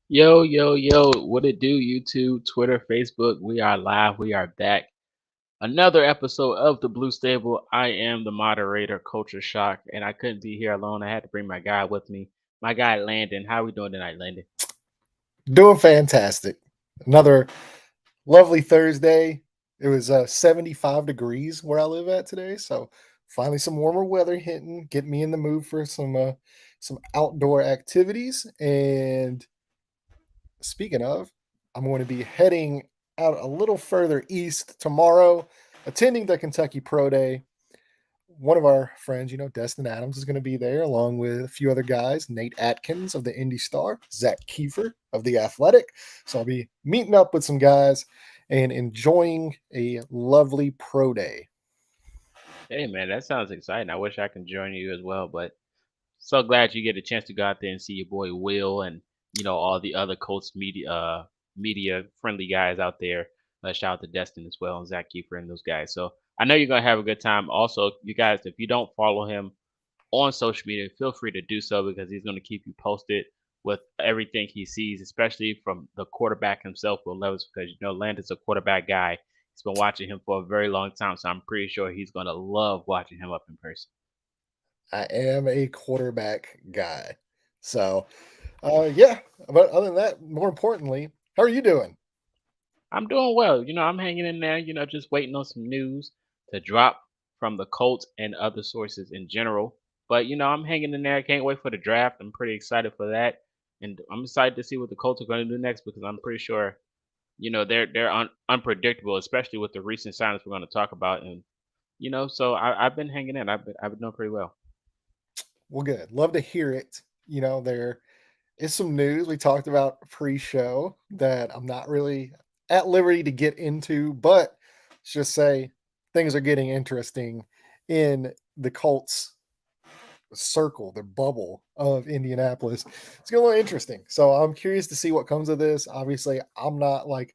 Yo, yo, yo, what it do, YouTube, Twitter, Facebook? We are live. We are back. Another episode of the Blue Stable. I am the moderator, Culture Shock, and I couldn't be here alone. I had to bring my guy with me. My guy, Landon. How we doing tonight, Landon? Doing fantastic. Another lovely Thursday. It was 75 degrees where I live at today, so finally some warmer weather hitting, get me in the mood for some outdoor activities. And speaking of, I'm going to be heading out a little further east tomorrow, attending the Kentucky Pro Day. One of our friends, Destin Adams, is going to be there along with a few other guys, Nate Atkins of the Indy Star, Zach Kiefer of the Athletic. So I'll be meeting up with some guys and enjoying a lovely pro day. Hey, man, that sounds exciting. I wish I could join you as well, but so glad you get a chance to go out there and see your boy Will and all the other Colts media friendly guys out there. Shout out to Destin as well and Zach Kiefer and those guys. So I know you're gonna have a good time. Also, you guys, if you don't follow him on social media, feel free to do so because he's gonna keep you posted with everything he sees, especially from the quarterback himself, Will Levis, because Landon's a quarterback guy. He's been watching him for a very long time, so I'm pretty sure he's gonna love watching him up in person. I am a quarterback guy. So, yeah, but other than that, more importantly, how are you doing? I'm doing well. I'm hanging in there, just waiting on some news to drop from the Colts and other sources in general. But, I'm hanging in there. I can't wait for the draft. I'm pretty excited for that. And I'm excited to see what the Colts are going to do next because I'm pretty sure, they're unpredictable, especially with the recent signings we're going to talk about. And, so I've been hanging in. I've been doing pretty well. Well, good. Love to hear it. There is some news we talked about pre-show that I'm not really at liberty to get into, but let's just say things are getting interesting in the Colts circle, the bubble of Indianapolis. It's getting a little interesting. So I'm curious to see what comes of this. Obviously, I don't like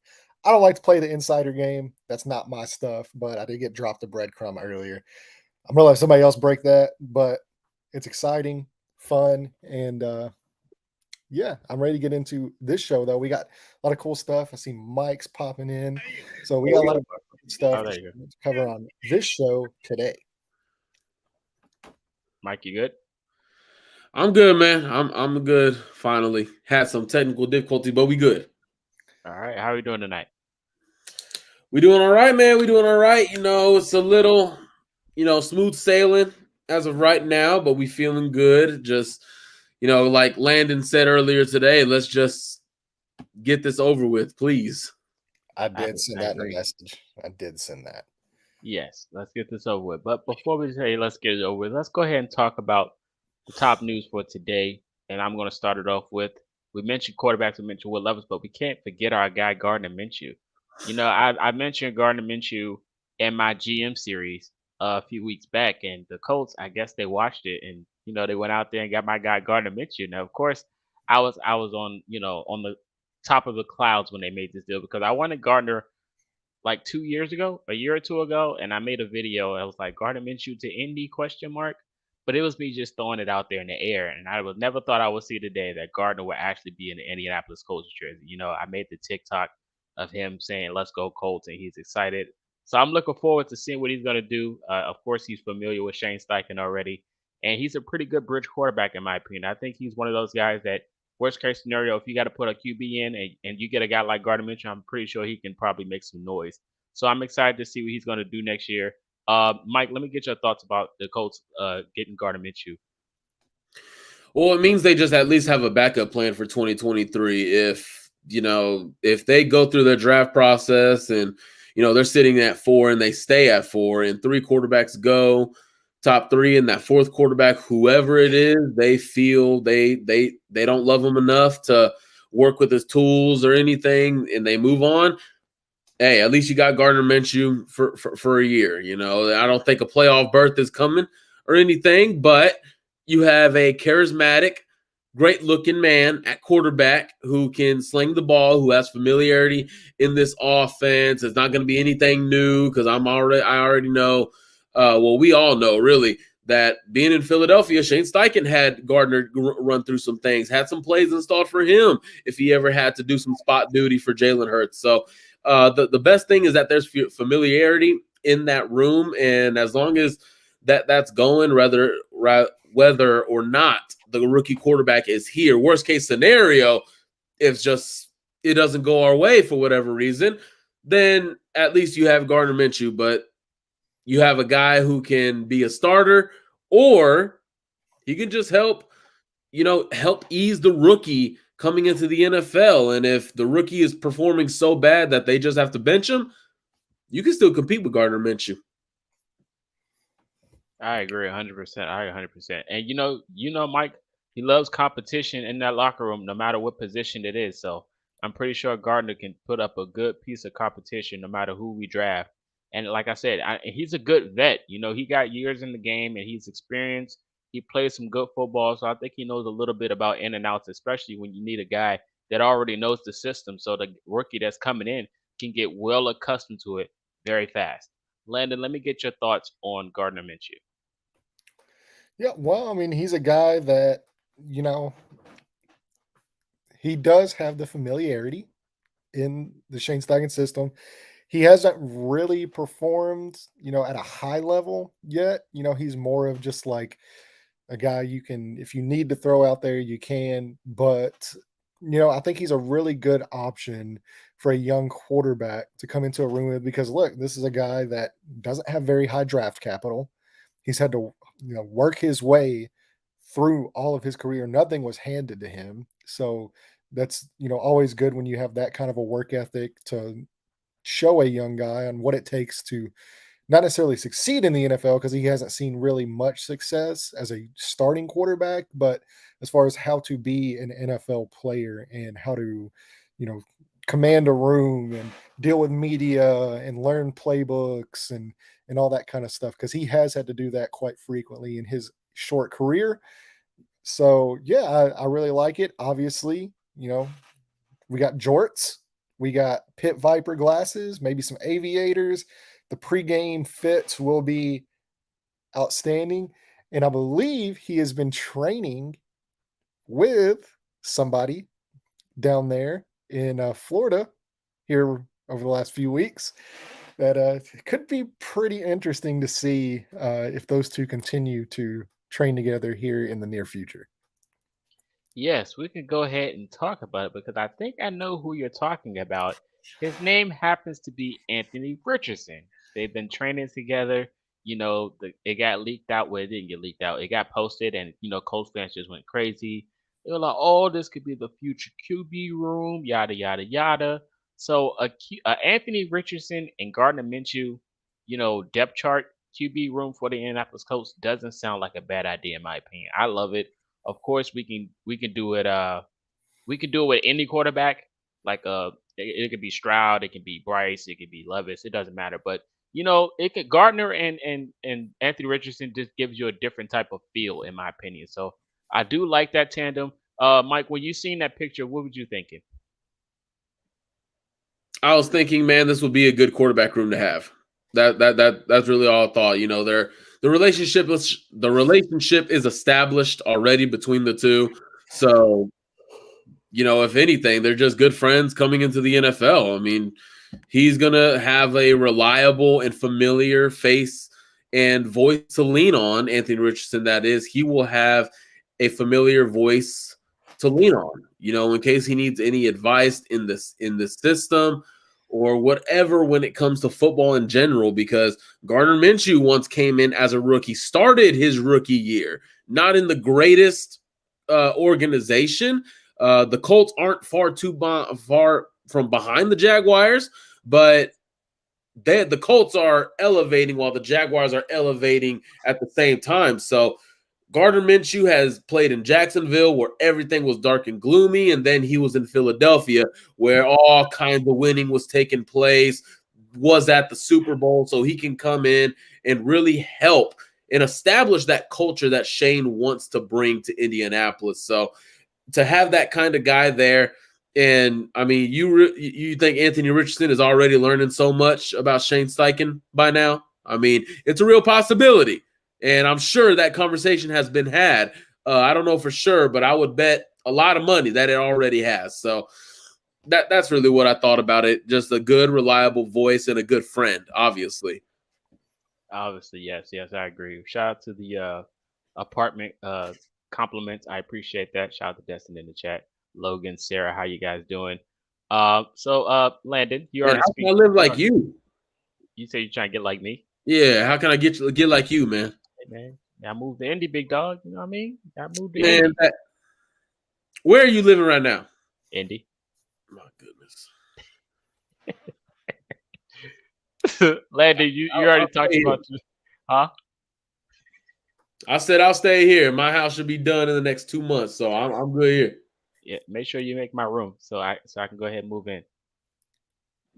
to play the insider game. That's not my stuff, but I did get dropped a breadcrumb earlier. I'm gonna let somebody else break that, but it's exciting, fun, and yeah, I'm ready to get into this show though. We got a lot of cool stuff. I see mics popping in, so we got a lot of stuff Oh, there you go. to cover on this show today. Mike, you good? I'm good, man. I'm good. Finally had some technical difficulty, but we good. All right. How are we doing tonight? We doing all right, man. We doing all right. It's a little, smooth sailing as of right now, but we feeling good. Just, like Landon said earlier today, let's just get this over with, please. I I, did send I that in a agree. message. I did send that. Yes, let's get this over with. But before we say let's get it over with, let's go ahead and talk about the top news for today. And I'm going to start it off with we mentioned quarterbacks, we mentioned Will Levis, but we can't forget our guy Gardner Minshew. I mentioned Gardner Minshew in my GM series a few weeks back, and the Colts, I guess they watched it, and they went out there and got my guy Gardner Minshew. Now, of course, I was on on the top of the clouds when they made this deal because I wanted Gardner like 2 years ago, a year or two ago, and I made a video. I was like Gardner Minshew to Indy question mark, but it was me just throwing it out there in the air, and I would never thought I would see the day that Gardner would actually be in the Indianapolis Colts jersey. I made the TikTok of him saying "Let's go Colts," and he's excited. So I'm looking forward to seeing what he's going to do. Of course, he's familiar with Shane Steichen already, and he's a pretty good bridge quarterback in my opinion. I think he's one of those guys that worst case scenario, if you got to put a QB in and you get a guy like Gardner Minshew, I'm pretty sure he can probably make some noise. So I'm excited to see what he's going to do next year. Mike, let me get your thoughts about the Colts getting Gardner Minshew. Well, it means they just at least have a backup plan for 2023. If they go through their draft process and they're sitting at 4 and they stay at 4 and 3 quarterbacks go top 3 and that fourth quarterback, whoever it is, they feel they don't love him enough to work with his tools or anything and they move on. Hey, at least you got Gardner Minshew for a year. I don't think a playoff berth is coming or anything, but you have a charismatic, great-looking man at quarterback who can sling the ball, who has familiarity in this offense. It's not going to be anything new because I already know. We all know really that being in Philadelphia, Shane Steichen had Gardner run through some things, had some plays installed for him if he ever had to do some spot duty for Jalen Hurts. So the best thing is that there's familiarity in that room, and as long as that's going, whether or not the rookie quarterback is here, worst case scenario, if just it doesn't go our way for whatever reason, then at least you have Gardner Minshew, but you have a guy who can be a starter, or he can just help ease the rookie coming into the NFL. And if the rookie is performing so bad that they just have to bench him, you can still compete with Gardner Minshew. I agree 100%. I agree 100%. And Mike, he loves competition in that locker room, no matter what position it is. So I'm pretty sure Gardner can put up a good piece of competition, no matter who we draft. And like I said, he's a good vet. He got years in the game and he's experienced. He plays some good football, so I think he knows a little bit about in and outs, especially when you need a guy that already knows the system, so the rookie that's coming in can get well accustomed to it very fast. Landon, let me get your thoughts on Gardner Minshew. Yeah, well, I mean, he's a guy that, you know, he does have the familiarity in the Shane Steichen system. He hasn't really performed, at a high level yet. He's more of just like a guy you can, if you need to throw out there, you can. But, I think he's a really good option for a young quarterback to come into a room with because, look, this is a guy that doesn't have very high draft capital. He's had to, work his way through all of his career. Nothing was handed to him. So that's, always good when you have that kind of a work ethic to show a young guy on what it takes to not necessarily succeed in the NFL because he hasn't seen really much success as a starting quarterback, but as far as how to be an NFL player and how to, command a room and deal with media and learn playbooks and all that kind of stuff because he has had to do that quite frequently in his short career. So yeah, I really like it. Obviously, we got jorts, we got pit viper glasses, maybe some aviators. The pregame fits will be outstanding. And I believe he has been training with somebody down there in Florida here over the last few weeks. That could be pretty interesting to see if those two continue to train together here in the near future. Yes, we can go ahead and talk about it because I think I know who you're talking about. His name happens to be Anthony Richardson. They've been training together. It got leaked out. Well, it didn't get leaked out. It got posted, and Colts fans just went crazy. They were like, "Oh, this could be the future QB room." Yada yada yada. So Anthony Richardson and Gardner Minshew, depth chart QB room for the Indianapolis Colts doesn't sound like a bad idea in my opinion. I love it. Of course, we can do it. We can do it with any quarterback. Like it could be Stroud, it can be Bryce, it could be Levis. It doesn't matter. But it could Gardner and Anthony Richardson just gives you a different type of feel, in my opinion. So I do like that tandem. Mike, when you seen that picture, what were you thinking? I was thinking, man, this would be a good quarterback room to have. That's really all I thought. The relationship is established already between the two. So, if anything, they're just good friends coming into the NFL. I mean, he's gonna have a reliable and familiar face and voice to lean on. Anthony Richardson, that is, he will have a familiar voice to lean on. In case he needs any advice in this system or whatever when it comes to football in general, because Gardner Minshew once came in as a rookie, started his rookie year, not in the greatest organization. The Colts aren't far from behind the Jaguars, but the Colts are elevating while the Jaguars are elevating at the same time. So Gardner Minshew has played in Jacksonville where everything was dark and gloomy, and then he was in Philadelphia where all kinds of winning was taking place, was at the Super Bowl, so he can come in and really help and establish that culture that Shane wants to bring to Indianapolis. So to have that kind of guy there, and I mean, you think Anthony Richardson is already learning so much about Shane Steichen by now? I mean, it's a real possibility. And I'm sure that conversation has been had. I don't know for sure, but I would bet a lot of money that it already has. So that's really what I thought about it. Just a good, reliable voice and a good friend, obviously. Obviously, yes, I agree. Shout out to the apartment compliments. I appreciate that. Shout out to Destin in the chat. Logan, Sarah, how you guys doing? Landon, you Man, already how can speak. I live like you? You say you're trying to get like me? Yeah, how can I get like you, man? Hey man, I moved to Indy, big dog. You know what I mean? I moved to Man, where are you living right now? Indy. My goodness. Landon, you already talked about huh? I said I'll stay here. My house should be done in the next 2 months, so I'm good here. Yeah, make sure you make my room so I can go ahead and move in.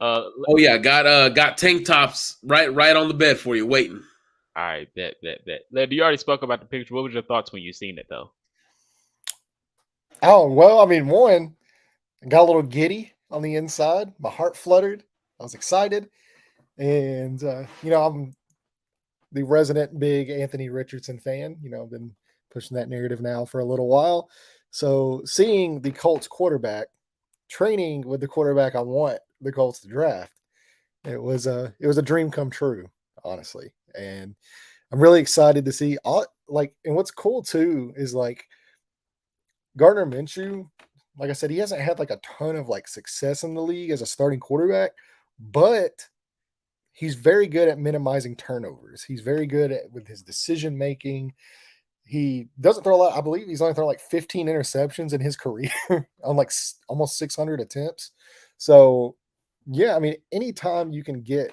Oh yeah, got tank tops right on the bed for you, waiting. All right, bet. Landon, you already spoke about the picture. What was your thoughts when you seen it though? Oh, well, I mean, one, I got a little giddy on the inside. My heart fluttered. I was excited. And, I'm the resident big Anthony Richardson fan. I've been pushing that narrative now for a little while. So seeing the Colts quarterback training with the quarterback I want the Colts to draft, it was a dream come true, honestly. And I'm really excited to see and what's cool too is like Gardner Minshew, like I said, he hasn't had like a ton of like success in the league as a starting quarterback, but he's very good at minimizing turnovers. He's very good with his decision making. He doesn't throw a lot. I believe he's only thrown like 15 interceptions in his career on like almost 600 attempts. So, yeah, I mean, anytime you can get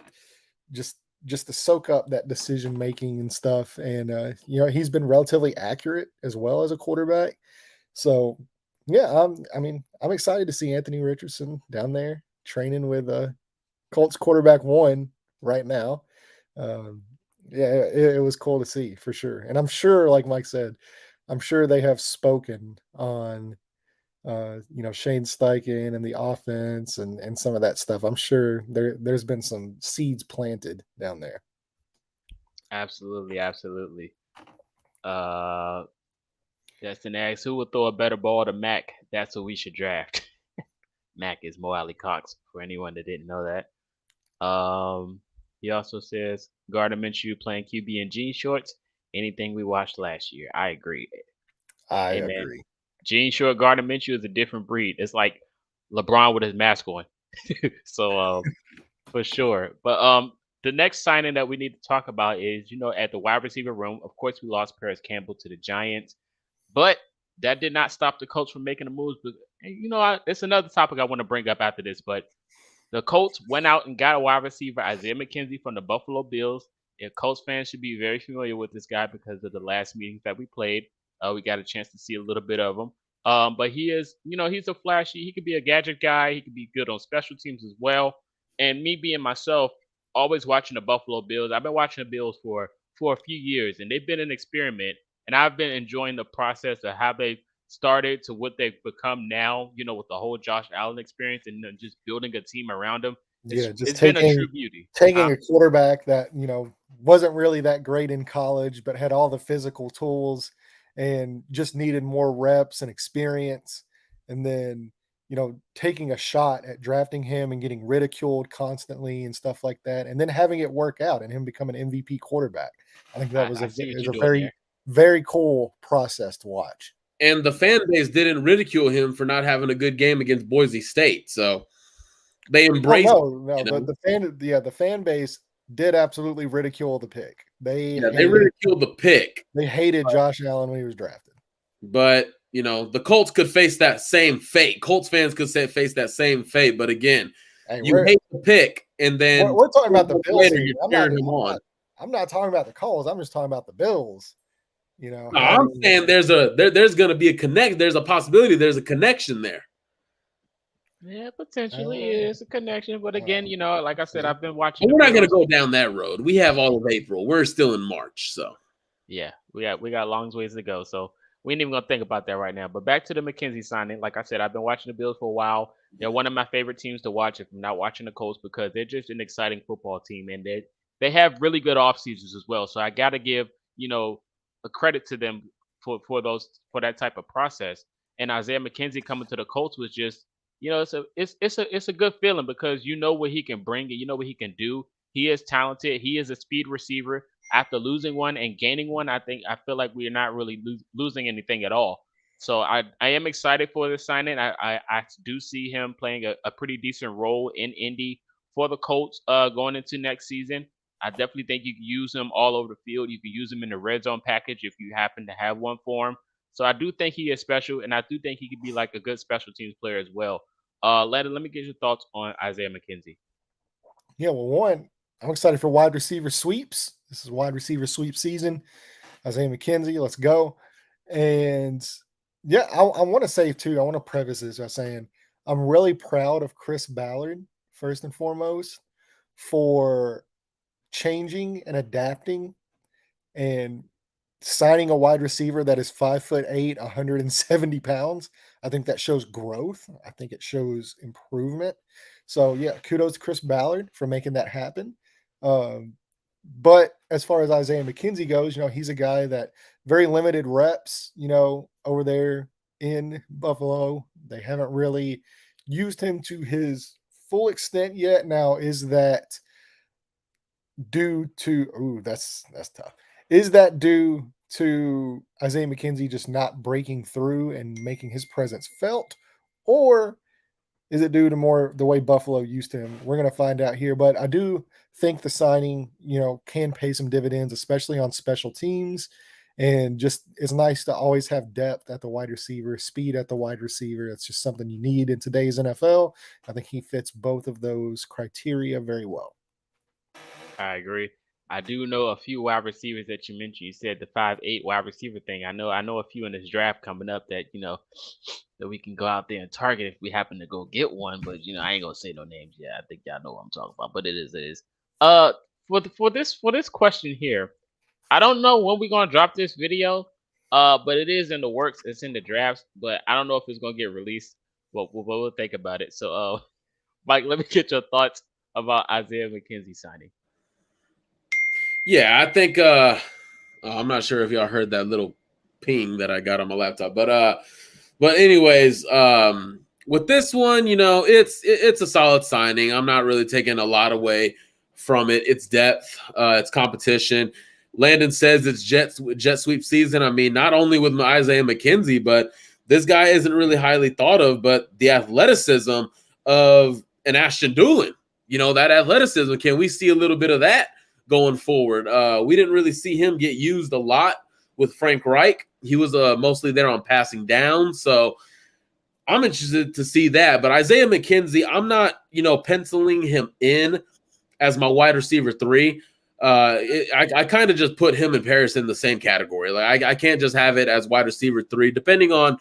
just to soak up that decision making and stuff, and he's been relatively accurate as well as a quarterback. So, yeah, I'm excited to see Anthony Richardson down there training with Colts quarterback one right now. Yeah, it was cool to see for sure. And I'm sure, like Mike said, I'm sure they have spoken on, Shane Steichen and the offense and some of that stuff. I'm sure there's been some seeds planted down there. Absolutely. Justin asks, who would throw a better ball to Mac? That's who we should draft. Mac is Mo Alley Cox, for anyone that didn't know that. He also says, Gardner Minshew playing QB in jean shorts. Anything we watched last year. I agree. I Hey, man, agree. jean short Gardner Minshew is a different breed. It's like LeBron with his mask on. So for sure. But the next signing that we need to talk about is, at the wide receiver room, of course, we lost Paris Campbell to the Giants, but that did not stop the Colts from making the moves. But it's another topic I want to bring up after this. But the Colts went out and got a wide receiver, Isaiah McKenzie from the Buffalo Bills. And Colts fans should be very familiar with this guy because of the last meetings that we played. We got a chance to see a little bit of him. But he is, he's a flashy. He could be a gadget guy. He could be good on special teams as well. And me being myself, always watching the Buffalo Bills. I've been watching the Bills for a few years, and they've been an experiment. And I've been enjoying the process of how they've started to what they've become now. With the whole Josh Allen experience and just building a team around him. Yeah, just It's been a true beauty. taking a quarterback that wasn't really that great in college, but had all the physical tools and just needed more reps and experience, and then taking a shot at drafting him and getting ridiculed constantly and stuff like that, and then having it work out and him become an MVP quarterback. I think that was I see what is you're a doing very there. very cool process to watch. And the fan base didn't ridicule him for not having a good game against Boise State. So they embraced the fan base did absolutely ridicule the pick. They ridiculed the pick. They hated Josh Allen when he was drafted. But the Colts could face that same fate. Colts fans could face that same fate. But again, you hate the pick, and then we're talking about the Bills. Later, you're cheering him on. I'm not talking about the Colts. I'm just talking about the Bills. No, I'm saying there's going to be a connect. There's a possibility. There's a connection there. Yeah, potentially it's a connection, but again, like I said, I've been watching. We're not going to go down that road. We have all of April. We're still in March, so yeah, we got a long ways to go. So we ain't even gonna think about that right now. But back to the McKenzie signing. Like I said, I've been watching the Bills for a while. They're one of my favorite teams to watch if I'm not watching the Colts because they're just an exciting football team, and they have really good off seasons as well. So I got to give a credit to them for that type of process. And Isaiah McKenzie coming to the Colts was just, it's a good feeling because you know what he can bring and you know what he can do. He is talented. He is a speed receiver. After losing one and gaining one, I feel like we are not really losing anything at all. So I am excited for this signing. I do see him playing a pretty decent role in Indy for the Colts going into next season. I definitely think you can use him all over the field. You can use him in the red zone package if you happen to have one for him. So I do think he is special, and I do think he could be like a good special teams player as well. Landon, let me get your thoughts on Isaiah McKenzie. Yeah, well, one, I'm excited for wide receiver sweeps. This is wide receiver sweep season. Isaiah McKenzie, let's go. And yeah, I want to say too, I want to preface this by saying I'm really proud of Chris Ballard, first and foremost, for changing and adapting and signing a wide receiver that is 5'8", 170 pounds. I think that shows growth. I think it shows improvement. So yeah, kudos to Chris Ballard for making that happen. Um, but as far as Isaiah McKenzie goes, he's a guy that very limited reps, over there in Buffalo. They haven't really used him to his full extent yet. Now, is that due to that's tough. Is that due to Isaiah McKenzie just not breaking through and making his presence felt? Or is it due to more the way Buffalo used him? We're going to find out here. But I do think the signing, can pay some dividends, especially on special teams. And just it's nice to always have depth at the wide receiver, speed at the wide receiver. It's just something you need in today's NFL. I think he fits both of those criteria very well. I agree. I do know a few wide receivers that you mentioned. You said the 5'8" wide receiver thing. I know a few in this draft coming up that that we can go out there and target if we happen to go get one. But I ain't gonna say no names yet. I think y'all know what I'm talking about. But it is. Uh, for this question here, I don't know when we're gonna drop this video. But it is in the works. It's in the drafts, but I don't know if it's gonna get released. But we'll think about it. So, Mike, let me get your thoughts about Isaiah McKenzie signing. Yeah, I think I'm not sure if y'all heard that little ping that I got on my laptop, but anyways, with this one, it's a solid signing. I'm not really taking a lot away from it. It's depth, it's competition. Landon says it's jet sweep season. I mean, not only with Isaiah McKenzie, but this guy isn't really highly thought of, but the athleticism of an Ashton Doolin, that athleticism, can we see a little bit of that going forward? We didn't really see him get used a lot with Frank Reich. He was mostly there on passing down. So I'm interested to see that. But Isaiah McKenzie, I'm not, penciling him in as my wide receiver 3. I kind of just put him and Paris in the same category. Like I can't just have it as wide receiver 3, depending on,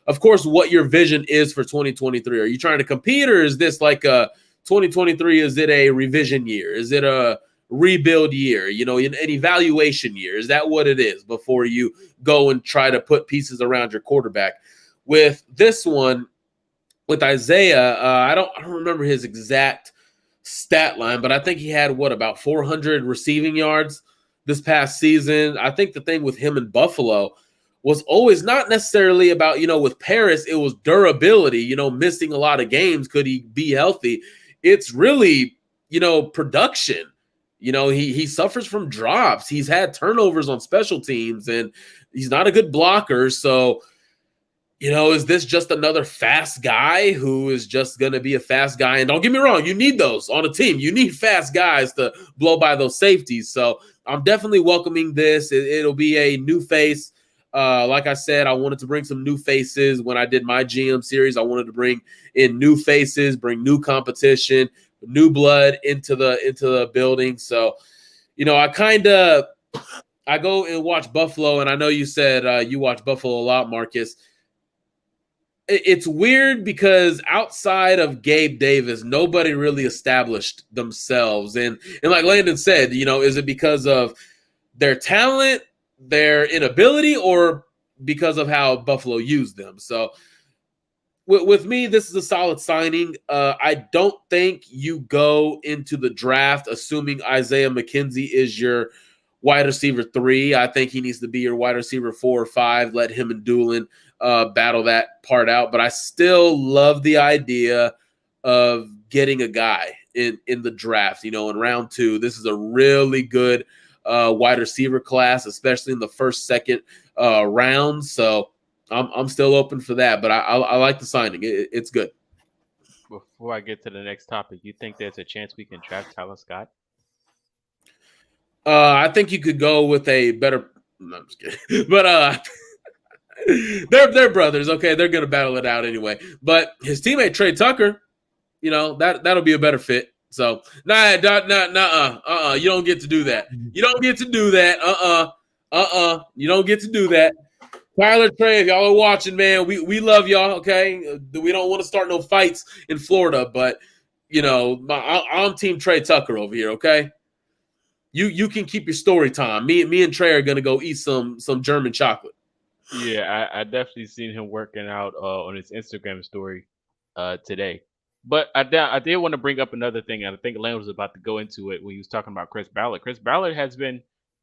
of course, what your vision is for 2023. Are you trying to compete, or is this like a 2023? Is it a revision year? Is it a rebuild year, an evaluation year? Is that what it is before you go and try to put pieces around your quarterback? With this one, with Isaiah, I don't remember his exact stat line, but I think he had about 400 receiving yards this past season. I think the thing with him in Buffalo was always not necessarily about, with Paris, it was durability, missing a lot of games. Could he be healthy? It's really, production. He suffers from drops. He's had turnovers on special teams, and he's not a good blocker. So, is this just another fast guy who is just going to be a fast guy? And don't get me wrong, you need those on a team. You need fast guys to blow by those safeties. So I'm definitely welcoming this. It'll be a new face. Like I said, I wanted to bring some new faces when I did my GM series. I wanted to bring in new faces, bring new competition, new blood into the building. So, I go and watch Buffalo, and I know you said you watch Buffalo a lot, Marcus. It's weird because outside of Gabe Davis, nobody really established themselves. And like Landon said, is it because of their talent, their inability, or because of how Buffalo used them? So with me, this is a solid signing. I don't think you go into the draft assuming Isaiah McKenzie is your wide receiver 3. I think he needs to be your wide receiver 4 or 5. Let him and Doolin battle that part out. But I still love the idea of getting a guy in the draft. In round 2, this is a really good wide receiver class, especially in the first, second round. So I'm still open for that. But I like the signing. It's good. Before I get to the next topic, you think there's a chance we can draft Tyler Scott? I think you could go with a better. No, I'm just kidding. But they're brothers. Okay, they're gonna battle it out anyway. But his teammate Trey Tucker, that'll be a better fit. So you don't get to do that. You don't get to do that. You don't get to do that. Tyler, Trey, if y'all are watching, man, we love y'all. Okay, we don't want to start no fights in Florida, but I'm Team Trey Tucker over here. Okay. You can keep your story time. Me and Trey are gonna go eat some German chocolate. Yeah, I definitely seen him working out on his Instagram story today. But I did want to bring up another thing, and I think Lane was about to go into it when he was talking about Chris Ballard. Chris Ballard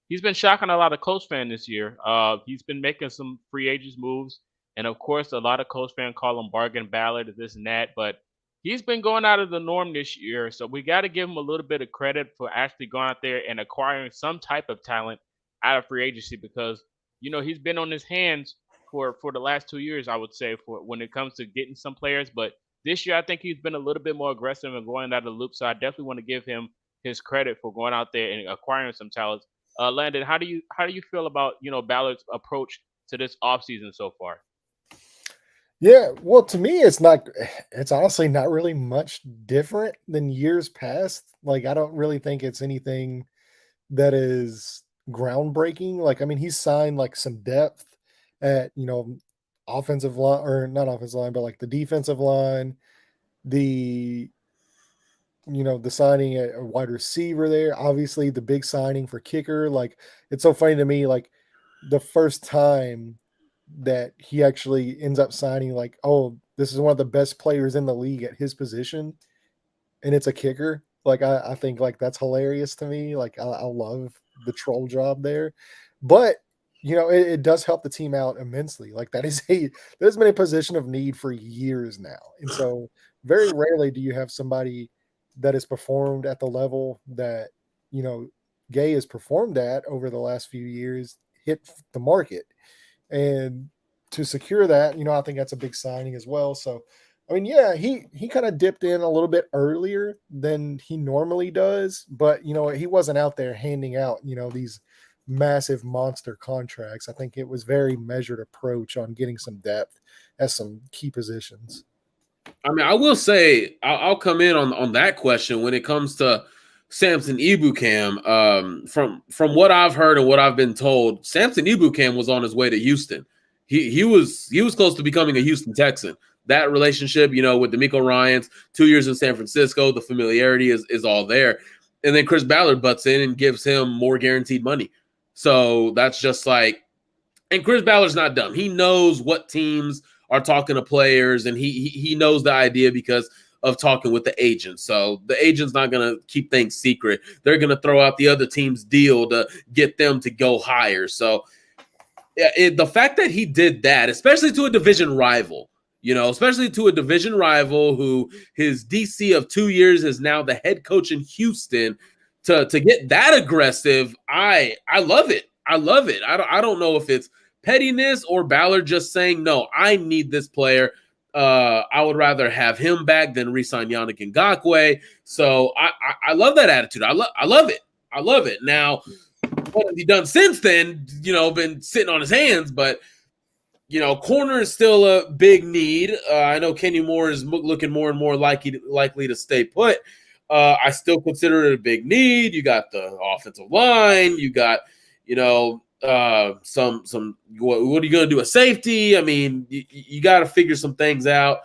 he's been shocking a lot of Colts fans this year. He's been making some free agents moves, and of course, a lot of Colts fans call him bargain Ballard, this and that. But he's been going out of the norm this year, so we got to give him a little bit of credit for actually going out there and acquiring some type of talent out of free agency because he's been on his hands for the last 2 years, I would say, for when it comes to getting some players. But this year, I think he's been a little bit more aggressive and going out of the loop. So I definitely want to give him his credit for going out there and acquiring some talents. Landon, how do you feel about Ballard's approach to this offseason so far? Yeah, well, to me, it's honestly not really much different than years past. Like, I don't really think it's anything that is groundbreaking. Like, I mean, he's signed like some depth at, offensive line, or not offensive line, but like the defensive line, the, the signing a wide receiver there, obviously the big signing for kicker. Like, it's so funny to me, like, the first time that he actually ends up signing, like, oh, this is one of the best players in the league at his position, and it's a kicker. Like, I think like that's hilarious to me. Like, I love the troll job there, but it does help the team out immensely. Like, there's been a position of need for years now, and so very rarely do you have somebody that has performed at the level that Gay has performed at over the last few years hit the market. And to secure that, I think that's a big signing as well. So, I mean, yeah, he kind of dipped in a little bit earlier than he normally does, but he wasn't out there handing out, these massive monster contracts. I think it was very measured approach on getting some depth at some key positions. I mean, I will say I'll come in on that question when it comes to Samson Ebukam. From what I've heard and what I've been told, Samson Ebukam was on his way to Houston. He was close to becoming a Houston Texan. That relationship, with D'Amico Ryans, 2 years in San Francisco, the familiarity is all there. And then Chris Ballard butts in and gives him more guaranteed money. So that's just like, and Chris Ballard's not dumb. He knows what teams are talking to players, and he knows the idea because of talking with the agent. So the agent's not going to keep things secret. They're going to throw out the other team's deal to get them to go higher. So the fact that he did that, especially to a division rival, especially to a division rival who his DC of 2 years is now the head coach in Houston, to get that aggressive, I love it. I love it. I don't know if it's pettiness or Ballard just saying, no, I need this player. I would rather have him back than re-sign Yannick Ngakoue. So I love that attitude. I love it. I love it. Now, what has he done since then? Been sitting on his hands, but corner is still a big need. I know Kenny Moore is looking more and more likely to stay put. I still consider it a big need. You got the offensive line. You got, some. What are you going to do? A safety? I mean, you got to figure some things out.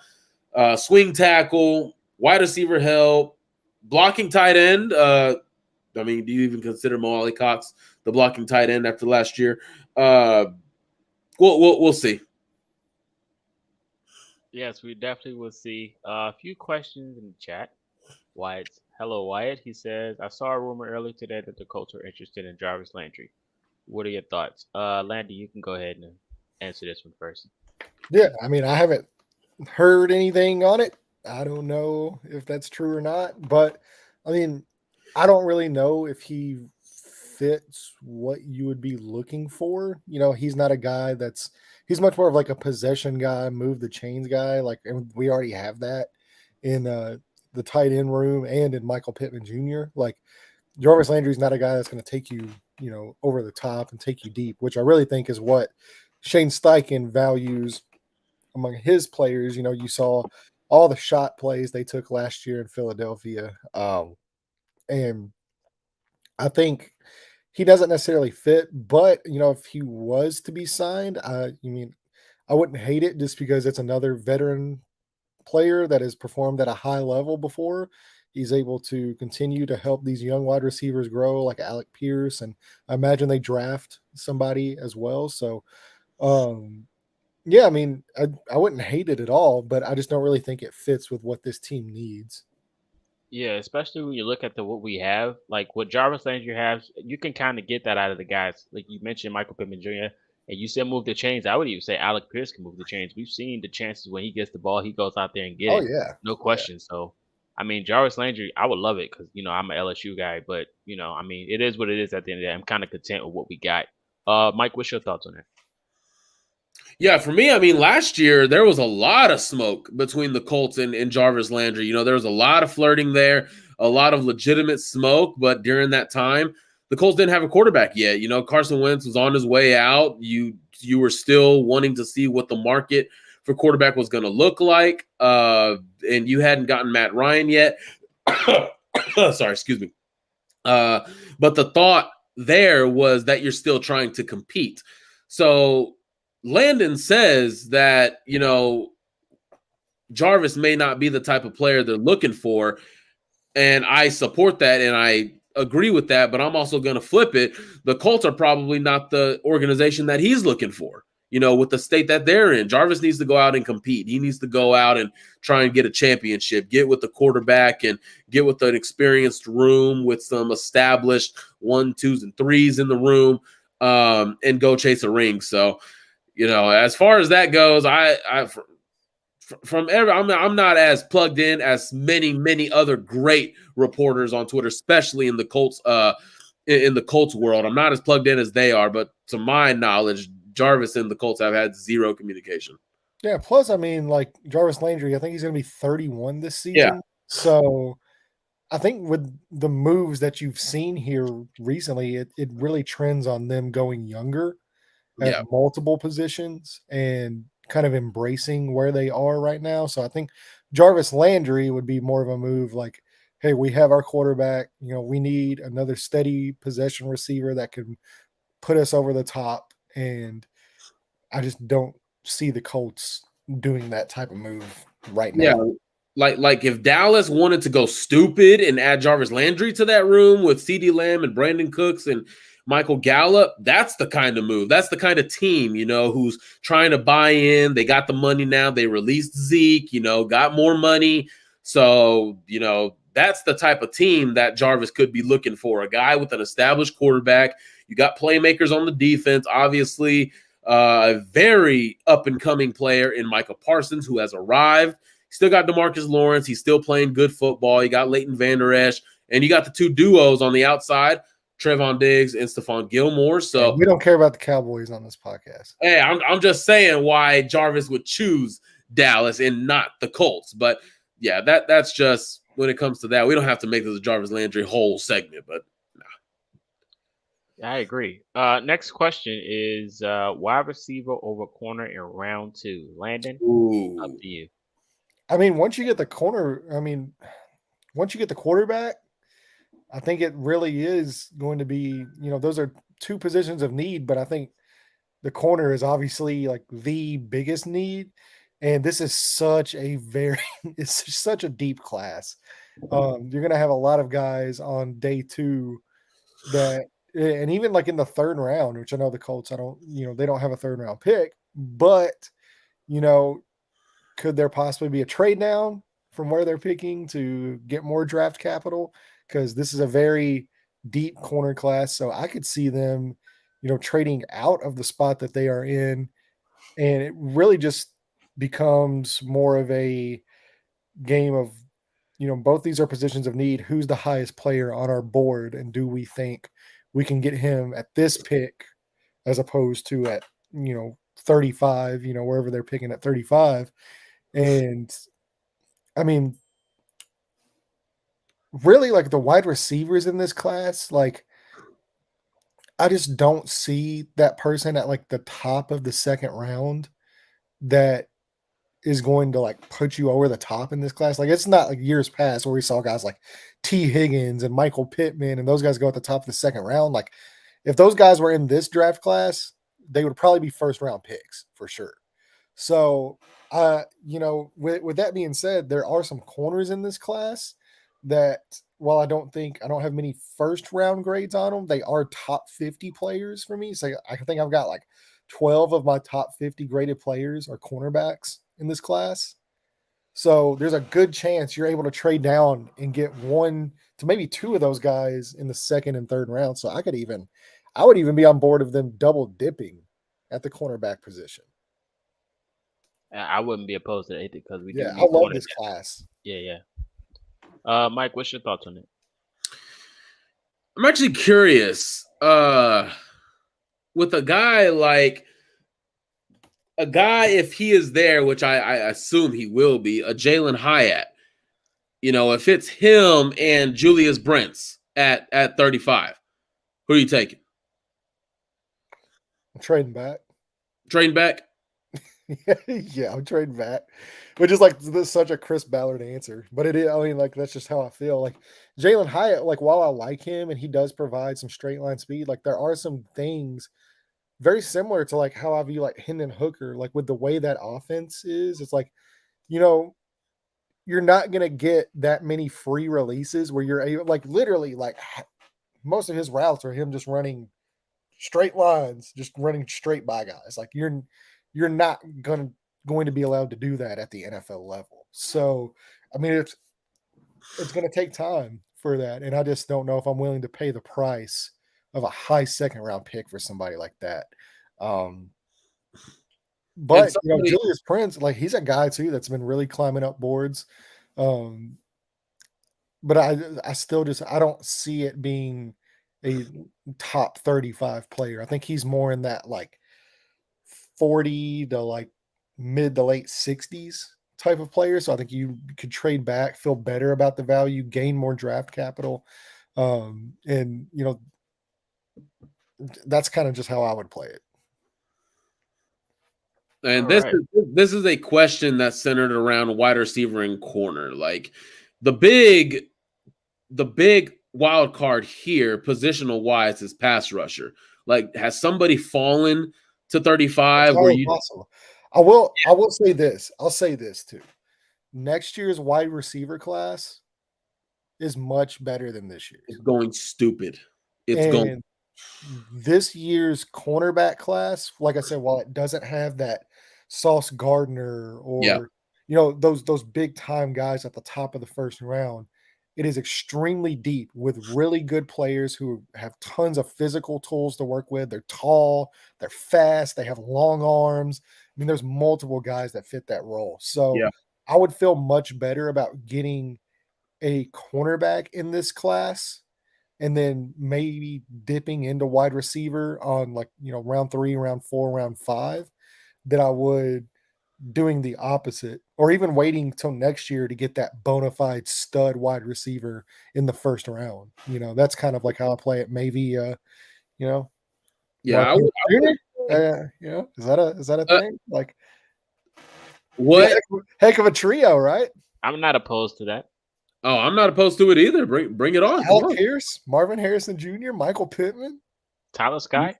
Swing tackle, wide receiver help, blocking tight end. I mean, do you even consider Mo Cox the blocking tight end after last year? We'll see. Yes, we definitely will see. A few questions in the chat. Wyatt. Hello, Wyatt. He says, I saw a rumor earlier today that the Colts are interested in Jarvis Landry. What are your thoughts? Landy, you can go ahead and answer this one first. Yeah, I mean, I haven't heard anything on it. I don't know if that's true or not, but I mean, I don't really know if he fits what you would be looking for. He's not a guy he's much more of like a possession guy, move the chains guy. Like, and we already have that in the tight end room and in Michael Pittman Jr. Like, Jarvis Landry's not a guy that's going to take you, over the top and take you deep, which I really think is what Shane Steichen values among his players. You saw all the shot plays they took last year in Philadelphia. And I think he doesn't necessarily fit, but if he was to be signed, I wouldn't hate it just because it's another veteran player that has performed at a high level before. He's able to continue to help these young wide receivers grow, like Alec Pierce, and I imagine they draft somebody as well. So, yeah, I mean, I wouldn't hate it at all, but I just don't really think it fits with what this team needs. Yeah, especially when you look at what we have, like what Jarvis Landry has, you can kind of get that out of the guys. Like you mentioned, Michael Pittman Jr. and you said move the chains. I would even say Alec Pierce can move the chains. We've seen the chances when he gets the ball, he goes out there and get Oh it, yeah, no yeah. question. So, I mean, Jarvis Landry, I would love it because I'm an LSU guy, but I mean, it is what it is. At the end of the day, I'm kind of content with what we got. Mike, what's your thoughts on that? Yeah, for me, I mean, last year there was a lot of smoke between the Colts and Jarvis Landry. There was a lot of flirting there, a lot of legitimate smoke. But during that time, the Colts didn't have a quarterback yet. Carson Wentz was on his way out. You were still wanting to see what the market for quarterback was going to look like, and you hadn't gotten Matt Ryan yet. Sorry, excuse me. But the thought there was that you're still trying to compete. So Landon says that, Jarvis may not be the type of player they're looking for. And I support that and I agree with that, but I'm also going to flip it. The Colts are probably not the organization that he's looking for, with the state that they're in. Jarvis needs to go out and compete. He needs to go out and try and get a championship, get with the quarterback and get with an experienced room with some established 1, 2s, and 3s in the room, and go chase a ring. So, as far as that goes, I'm not as plugged in as many other great reporters on Twitter, especially in the Colts in the Colts world. I'm not as plugged in as they are, but to my knowledge, Jarvis and the Colts have had zero communication. Yeah, plus, I mean, like Jarvis Landry, I think he's going to be 31 this Yeah. season. So I think with the moves that you've seen here recently, it really trends on them going younger at Yeah. multiple positions and kind of embracing where they are right now. So I think Jarvis Landry would be more of a move like, hey, we have our quarterback. We need another steady possession receiver that can put us over the top. And I just don't see the Colts doing that type of move right Yeah. now. Like if Dallas wanted to go stupid and add Jarvis Landry to that room with CeeDee Lamb and Brandon Cooks and Michael Gallup, that's the kind of move. That's the kind of team, who's trying to buy in. They got the money now. They released Zeke, got more money. So, that's the type of team that Jarvis could be looking for. A guy with an established quarterback. You got playmakers on the defense, obviously. A very up-and-coming player in Micah Parsons who has arrived. Still got DeMarcus Lawrence. He's still playing good football. You got Leighton Vander Esch. And you got the two duos on the outside, Trevon Diggs and Stephon Gilmore. So we don't care about the Cowboys on this podcast. Hey, I'm just saying why Jarvis would choose Dallas and not the Colts. But yeah, that's just when it comes to that. We don't have to make this a Jarvis Landry whole segment, but I agree. Next question is wide receiver over corner in round 2. Landon, up to you. I mean, once you get the quarterback, I think it really is going to be, those are two positions of need, but I think the corner is obviously like the biggest need. And this is such a it's such a deep class. You're going to have a lot of guys on day 2 and even like in the 3rd round, which I know the Colts, they don't have a 3rd round pick, but, could there possibly be a trade down from where they're picking to get more draft capital, because this is a very deep corner class. So I could see them, trading out of the spot that they are in. And it really just becomes more of a game of, both these are positions of need. Who's the highest player on our board? And do we think we can get him at this pick as opposed to at, 35, wherever they're picking at 35. And I mean, really, like the wide receivers in this class, like I just don't see that person at like the top of the second round that is going to like put you over the top in this class. Like it's not like years past where we saw guys like T. Higgins and Michael Pittman and those guys go at the top of the second round. Like if those guys were in this draft class, they would probably be first round picks for sure. So, with that being said, there are some corners in this class that, while I don't have many first round grades on them, they are top 50 players for me. So I think I've got like 12 of my top 50 graded players are cornerbacks in this class. So there's a good chance you're able to trade down and get one to maybe two of those guys in the second and third round. So I would even be on board of them double dipping at the cornerback position. I wouldn't be opposed to it because we do Yeah, I need love corners. this class. Yeah. Mike, what's your thoughts on it? I'm actually curious. With a guy, if he is there, which I assume he will be, a Jalen Hyatt. If it's him and Julius Brents at 35, who are you taking? I'm trading back. Trading back? Yeah, I'm trading back. Which is like such a Chris Ballard answer. But it is, I mean, like, that's just how I feel. Like Jalen Hyatt, like, while I like him and he does provide some straight line speed, like there are some things very similar to like how I view like Hendon Hooker, like with the way that offense is. It's like, you're not gonna get that many free releases where you're able, like literally, like most of his routes are him just running straight lines, just running straight by guys. Like you're not going to be allowed to do that at the NFL level. So, I mean, it's going to take time for that, and I just don't know if I'm willing to pay the price of a high second round pick for somebody like that. But Julius Prince, like he's a guy too that's been really climbing up boards. But I still I don't see it being a top 35 player. I think he's more in that like 40 to like mid to late 60s type of player. So I think you could trade back, feel better about the value, gain more draft capital. And that's kind of just how I would play it. And this is a question that's centered around wide receiver and corner. Like the big wild card here, positional wise, is pass rusher. Like, has somebody fallen to 35? Where you possible. I will say this. I'll say this too. Next year's wide receiver class is much better than this year's. It's going stupid. This year's cornerback class, like I said, while it doesn't have that Sauce Gardner or those big time guys at the top of the first round, it is extremely deep with really good players who have tons of physical tools to work with. They're tall, they're fast, they have long arms. I mean, there's multiple guys that fit that role. So I would feel much better about getting a cornerback in this class and then maybe dipping into wide receiver on like, round 3, round 4, round 5 than I would doing the opposite or even waiting till next year to get that bona fide stud wide receiver in the first round. That's kind of like how I play it. Maybe, is that a thing? Like what heck of a trio, right? I'm not opposed to that. Oh, I'm not opposed to it either. Bring it on. Alec Pierce, Marvin Harrison Jr., Michael Pittman, Tyler Sky,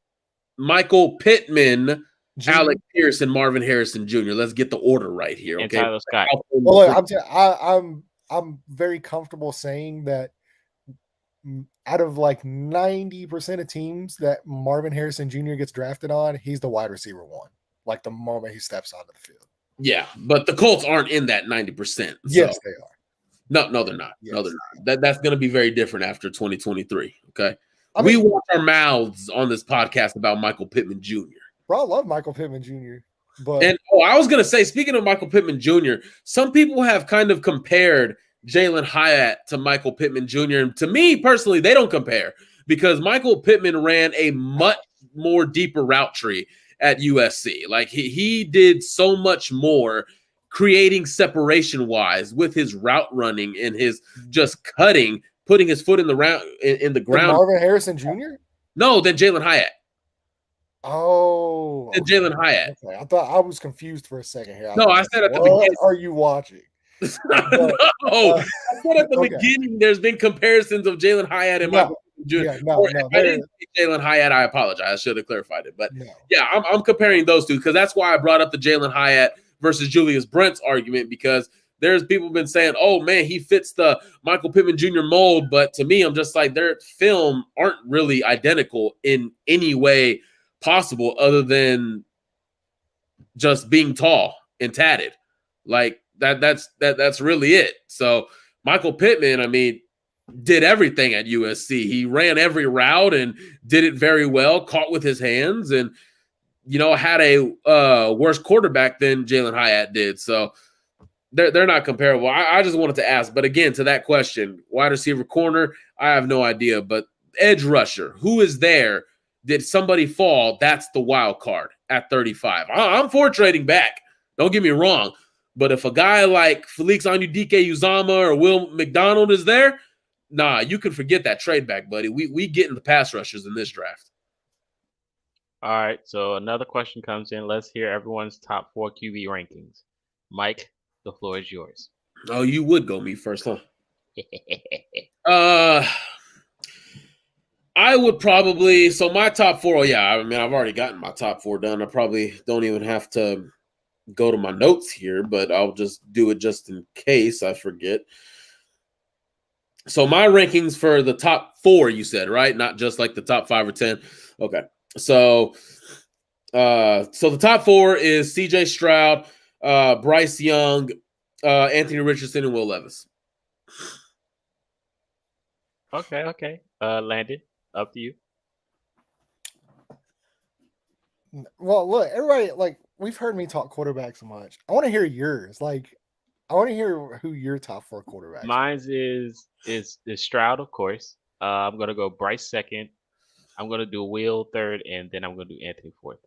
Michael Pittman, Jr. Alec Pierce, and Marvin Harrison Jr. Let's get the order right here. And okay, Tyler Sky. Well, look, I'm very comfortable saying that out of like 90% of teams that Marvin Harrison Jr. gets drafted on, he's the wide receiver one. Like the moment he steps onto the field. Yeah, but the Colts aren't in that 90%. Yes, they are. No, they're not. Yes. No, they're not. That's going to be very different after 2023. Okay. I We mean, watch our mouths on this podcast about Michael Pittman Jr. bro, I love Michael Pittman Jr. But And I was going to say, speaking of Michael Pittman Jr., some people have kind of compared Jalen Hyatt to Michael Pittman Jr. And to me personally, they don't compare because Michael Pittman ran a much more deeper route tree at USC. Like he did so much more creating separation wise with his route running and his just cutting, putting his foot in the ground. Marvin Harrison Jr.? No, than Jalen Hyatt. Oh, Than Jalen Hyatt. Okay. I thought I was confused for a second here. No, I said at the what beginning. are you watching? I said at the beginning there's been comparisons of Jalen Hyatt and Michael Jr. Yeah, If I didn't say Jalen Hyatt, I apologize. I should have clarified it. But no. yeah, I'm comparing those two because that's why I brought up the Jalen Hyatt versus Julius Brent's argument because there's people been saying, oh man, he fits the Michael Pittman Jr. mold. But to me, I'm just like their film aren't really identical in any way possible other than just being tall and tatted. Like that's really it. So Michael Pittman, I mean, did everything at USC. He ran every route and did it very well, caught with his hands, and had a worse quarterback than Jalen Hyatt did. So they're not comparable. I just wanted to ask, but again, to that question, wide receiver corner, I have no idea. But edge rusher, who is there? Did somebody fall? That's the wild card at 35. I'm for trading back. Don't get me wrong. But if a guy like Felix Anudike-Uzomah or Will McDonald is there, nah, you can forget that trade back, buddy. We getting the pass rushers in this draft. All right, so another question comes in. Let's hear everyone's top 4 QB rankings. Mike, the floor is yours. Oh, you would go me first, huh? I would probably – so my top 4, I mean, I've already gotten my top 4 done. I probably don't even have to go to my notes here, but I'll just do it just in case I forget. So my rankings for the top 4, you said, right? Not just like the top 5 or 10. Okay. So the top 4 is CJ Stroud, Bryce Young, Anthony Richardson, and Will Levis. Okay. Landon, up to you. Well, look, everybody, like, we've heard me talk quarterbacks so much. I want to hear yours. Like, I want to hear who your top 4 quarterbacks. Mine's is Stroud, of course. I'm gonna go Bryce second. I'm gonna do Will third, and then I'm gonna do Anthony fourth.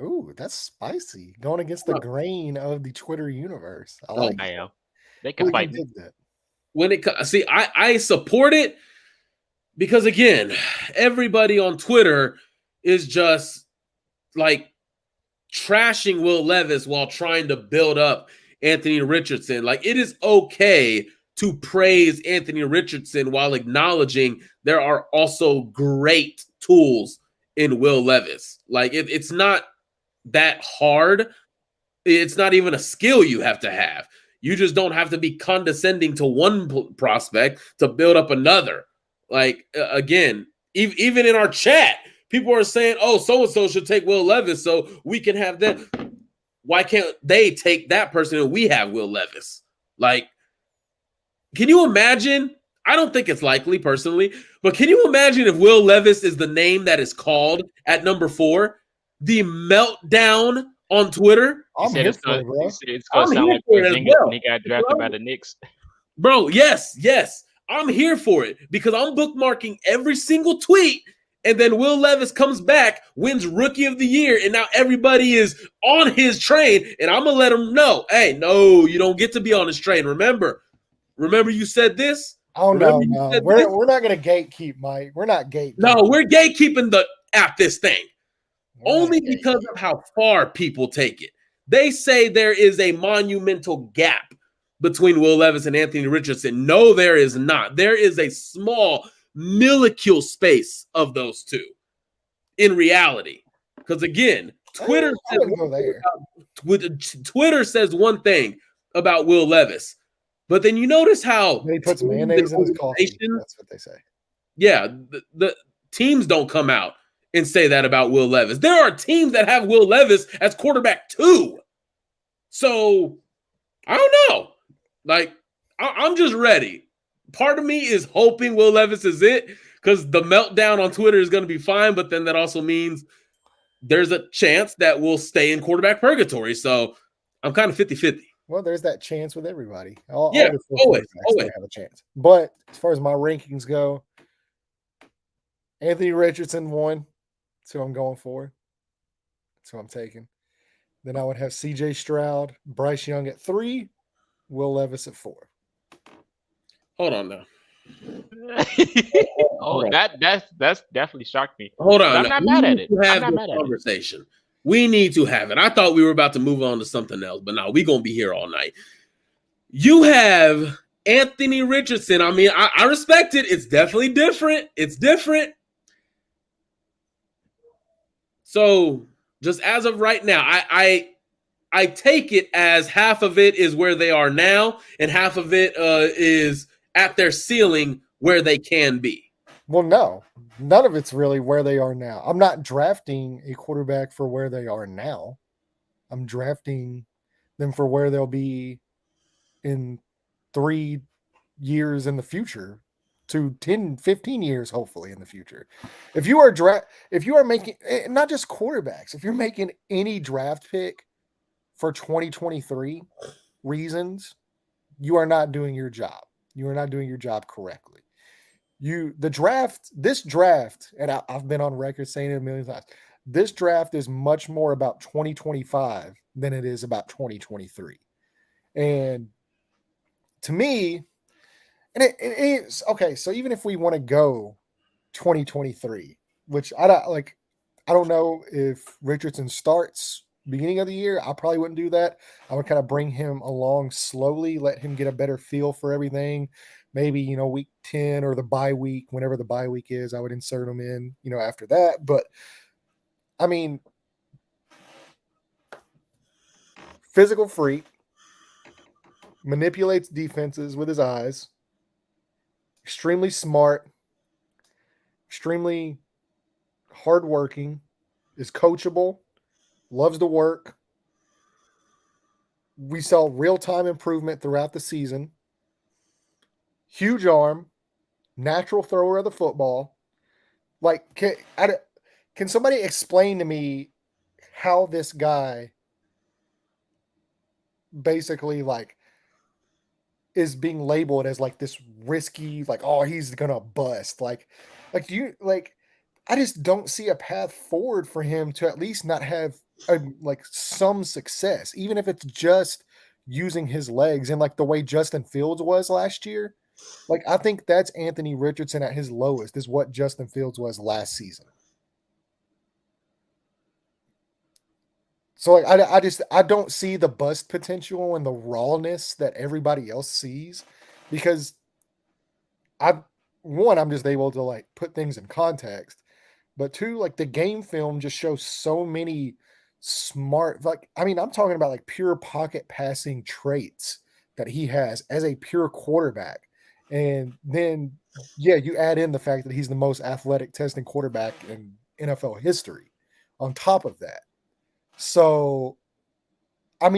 Ooh, that's spicy. Going against the grain of the Twitter universe. I am. They can fight me. That. When it see, I support it because again, everybody on Twitter is just like trashing Will Levis while trying to build up Anthony Richardson. Like, it is okay to praise Anthony Richardson while acknowledging there are also great tools in Will Levis. Like, it's not that hard. It's not even a skill you have to have. You just don't have to be condescending to one prospect to build up another. Like, again, even in our chat, people are saying, oh, so-and-so should take Will Levis so we can have them. Why can't they take that person and we have Will Levis? Like, can you imagine? I don't think it's likely personally, but can you imagine if Will Levis is the name that is called at number 4? The meltdown on Twitter. I'm here for it, bro. It's going to sound like Porzingis when he got drafted by the Knicks. Bro, yes. I'm here for it because I'm bookmarking every single tweet. And then Will Levis comes back, wins Rookie of the Year, and now everybody is on his train. And I'm going to let him know, hey, no, you don't get to be on his train. Remember you said this? Oh, no. We're not going to gatekeep, Mike. We're not gatekeeping. No, we're gatekeeping this thing. Only because of how far people take it. They say there is a monumental gap between Will Levis and Anthony Richardson. No, there is not. There is a small molecule space of those two in reality. Because again, Twitter says one thing about Will Levis, but then you notice how he puts mayonnaise in his coffee. That's what they say. Yeah, the teams don't come out and say that about Will Levis. There are teams that have Will Levis as quarterback 2. So I don't know. Like, I'm just ready. Part of me is hoping Will Levis is it because the meltdown on Twitter is going to be fine, but then that also means there's a chance that we'll stay in quarterback purgatory. So I'm kind of 50-50. Well, there's that chance with everybody. All Yeah, the four always. quarterbacks they have a chance. But as far as my rankings go, Anthony Richardson 1. That's who I'm going for. That's who I'm taking. Then I would have CJ Stroud, Bryce Young at 3, Will Levis at 4. Hold on now. Oh, that's definitely shocked me. Hold But on. I'm not mad at it. Have I'm not this mad at it. conversation. We need to have it. I thought we were about to move on to something else, but no, we're going to be here all night. You have Anthony Richardson. I mean, I respect it. It's definitely different. It's different. So just as of right now, I take it as half of it is where they are now, and half of it is at their ceiling where they can be. Well, no, none of it's really where they are now. I'm not drafting a quarterback for where they are now. I'm drafting them for where they'll be in 3 years in the future to 10, 15 years, hopefully in the future. If you are making not just quarterbacks, if you're making any draft pick for 2023 reasons, you are not doing your job. You are not doing your job correctly. This draft, and I've been on record saying it a million times, this draft is much more about 2025 than it is about 2023. And to me, and it's okay. So even if we want to go 2023, which I don't know if Richardson starts beginning of the year. I probably wouldn't do that. I would kind of bring him along slowly, let him get a better feel for everything. Maybe, week 10 or the bye week, whenever the bye week is, I would insert him in, after that. But I mean, physical freak, manipulates defenses with his eyes, extremely smart, extremely hardworking, is coachable, loves to work. We saw real-time improvement throughout the season. Huge arm, natural thrower of the football. Like, can somebody explain to me how this guy basically is being labeled as this risky, oh, he's gonna bust. I just don't see a path forward for him to at least not have some success, even if it's just using his legs and the way Justin Fields was last year. I think that's Anthony Richardson at his lowest is what Justin Fields was last season. So I don't see the bust potential and the rawness that everybody else sees, because I'm just able to put things in context, but two, the game film just shows so many smart, I'm talking about pure pocket passing traits that he has as a pure quarterback. And then, yeah, you add in the fact that he's the most athletic testing quarterback in NFL history on top of that. So, I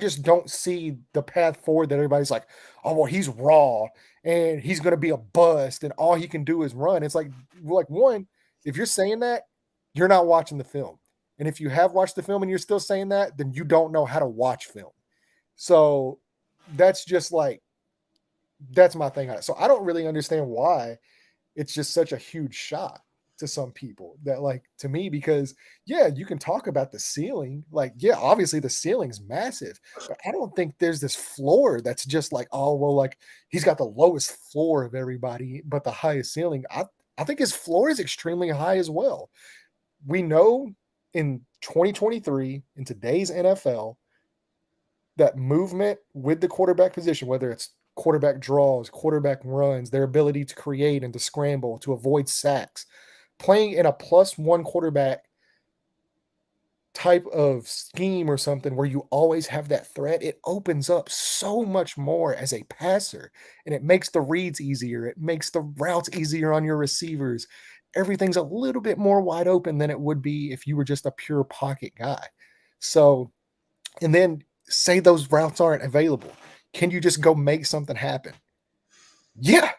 just don't see the path forward that everybody's like, oh, well, he's raw and he's going to be a bust and all he can do is run. It's one, if you're saying that, you're not watching the film. And if you have watched the film and you're still saying that, then you don't know how to watch film. So that's just that's my thing on it. So I don't really understand why it's just such a huge shock to some people that to me, because yeah, you can talk about the ceiling. Yeah, obviously the ceiling's massive, but I don't think there's this floor that's just oh, well, he's got the lowest floor of everybody, but the highest ceiling. I think his floor is extremely high as well. We know in 2023, in today's NFL, that movement with the quarterback position, whether it's quarterback draws, quarterback runs, their ability to create and to scramble, to avoid sacks, playing in a +1 quarterback type of scheme or something where you always have that threat, it opens up so much more as a passer, and it makes the reads easier. It makes the routes easier on your receivers. Everything's a little bit more wide open than it would be if you were just a pure pocket guy. So, and then say those routes aren't available. Can you just go make something happen? Yeah,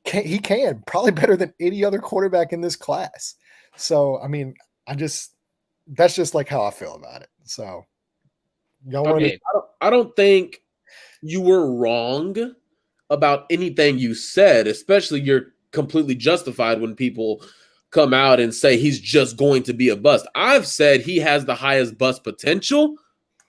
he can probably better than any other quarterback in this class. So, I mean, that's just like how I feel about it. So, y'all I want mean, I don't think you were wrong about anything you said, especially you're completely justified when people come out and say he's just going to be a bust. I've said he has the highest bust potential,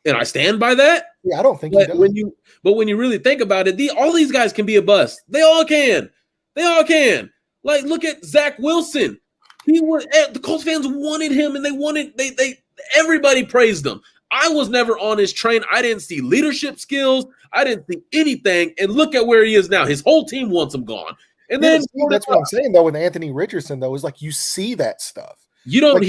and I stand by that. Yeah, I don't think he But does. when you really think about it, all these guys can be a bust. They all can. They all can. Like, look at Zach Wilson. The Colts fans wanted him, and they everybody praised him. I was never on his train. I didn't see leadership skills. I didn't see anything. And look at where he is now. His whole team wants him gone. And Yeah, then see, that's what I'm saying though with Anthony Richardson though, is like you see that stuff. you don't Like,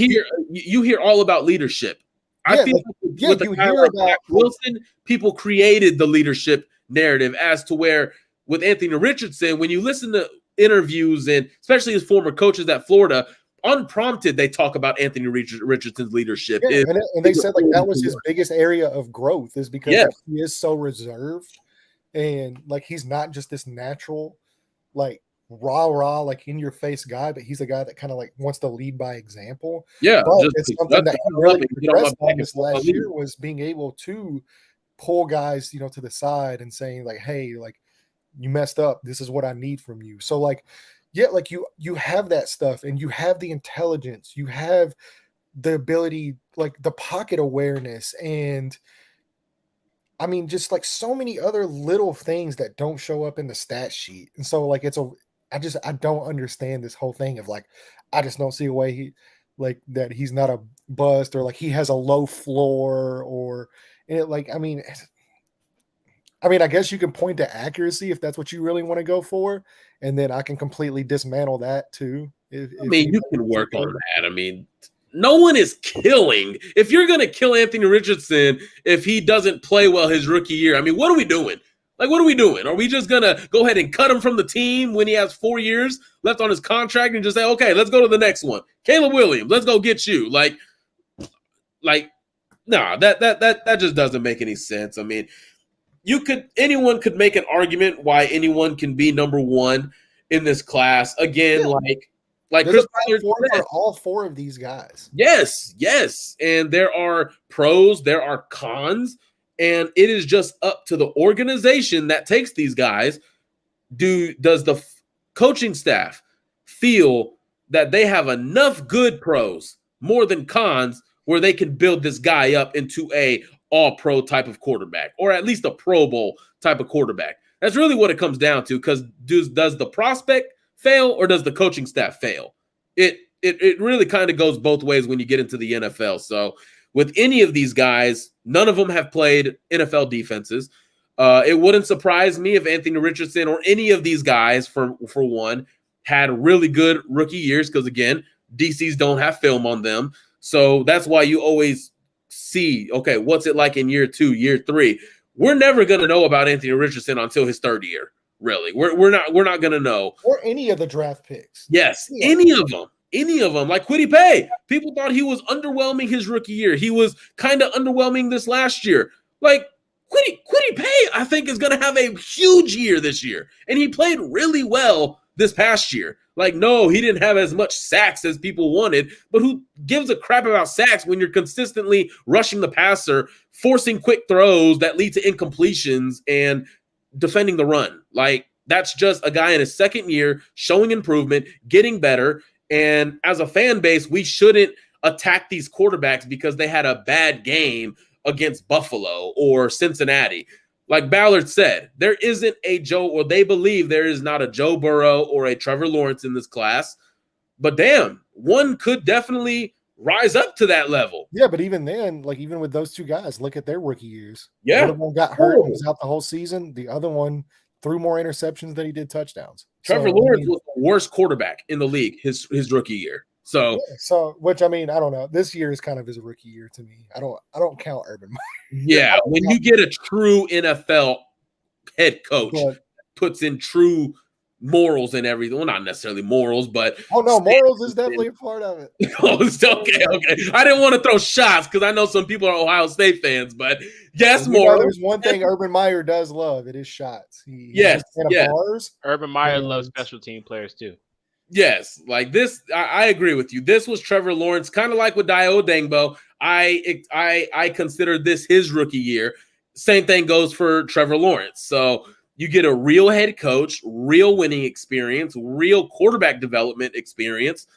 you hear all about leadership. I Yeah, feel like, like yeah, with a you guy hear like about Zach Wilson, people created the leadership narrative as to where with Anthony Richardson, when you listen to interviews and especially his former coaches at Florida, unprompted, they talk about Anthony Richardson's leadership. yeah, and they said like that was his biggest area of growth is because Yeah. like, he is so reserved and like he's not just this natural like rah like in your face guy, but he's a guy that kind of like wants to lead by example. Yeah, But just it's something that he really progressed on this last lead. year was being able to pull guys, to the side and saying like, hey, like you messed up. This is what I need from you. So like, yeah, like you have that stuff and you have the intelligence, you have the ability, like the pocket awareness, and I mean, just like so many other little things that don't show up in the stat sheet. And so like I don't understand this whole thing of like I just don't see a way that he's not a bust or like he has a low floor or like I guess you can point to accuracy if that's what you really want to go for, and then I can completely dismantle that too. You can work on that. I mean, no one is killing. If you're going to kill Anthony Richardson if he doesn't play well his rookie year, I mean, what are we doing? Like, what are we doing? Are we just going to go ahead and cut him from the team when he has 4 years left on his contract and just say, okay, let's go to the next one? Caleb Williams, let's go get you. Nah, that just doesn't make any sense. I mean, anyone could make an argument why anyone can be number one in this class. Again, yeah. like Chris Ballard said, for all four of these guys. Yes. And there are pros, there are cons, and it is just up to the organization that takes these guys. Does the coaching staff feel that they have enough good pros, more than cons, where they can build this guy up into a all-pro type of quarterback, or at least a Pro Bowl type of quarterback? That's really what it comes down to, because does the prospect fail or does the coaching staff fail? It really kind of goes both ways when you get into the NFL. So with any of these guys, none of them have played NFL defenses. It wouldn't surprise me if Anthony Richardson or any of these guys, for one, had really good rookie years, because, again, DCs don't have film on them. So that's why you always see, okay, what's it like in year 2, year 3? We're never going to know about Anthony Richardson until his third year. Really, we're not going to know, or any of the draft picks. Yes, any of them. Like Kwity Paye. People thought he was underwhelming his rookie year. He was kind of underwhelming this last year. Like Kwity Paye, I think, is going to have a huge year this year, and he played really well this past year. Like, no, he didn't have as much sacks as people wanted, but who gives a crap about sacks when you're consistently rushing the passer, forcing quick throws that lead to incompletions, and defending the run? Like, that's just a guy in his second year showing improvement, getting better. And as a fan base, we shouldn't attack these quarterbacks because they had a bad game against Buffalo or Cincinnati. Like Ballard said, there isn't a Joe, or they believe there is not a Joe Burrow or a Trevor Lawrence in this class. But damn, one could definitely rise up to that level. Yeah, but even then, like even with those two guys, look at their rookie years. Yeah. One of them got hurt and was out the whole season. The other one threw more interceptions than he did touchdowns. Trevor Lawrence was the worst quarterback in the league his rookie year. So which I mean, I don't know. This year is kind of his rookie year to me. I don't count Urban Meyer. Yeah, when you get a true NFL head coach puts in true morals and everything. Well, not necessarily morals, but Oh no, morals is definitely a part of it. Okay. I didn't want to throw shots because I know some people are Ohio State fans, but yes, morals. There's one thing Urban Meyer does love. It is shots. He's Yes, a fan of yes. bars. Urban Meyer And- loves special team players too. Yes, like this, I agree with you. This was Trevor Lawrence, kind of like with Dio Dangbo. I consider this his rookie year. Same thing goes for Trevor Lawrence. So you get a real head coach, real winning experience, real quarterback development experience,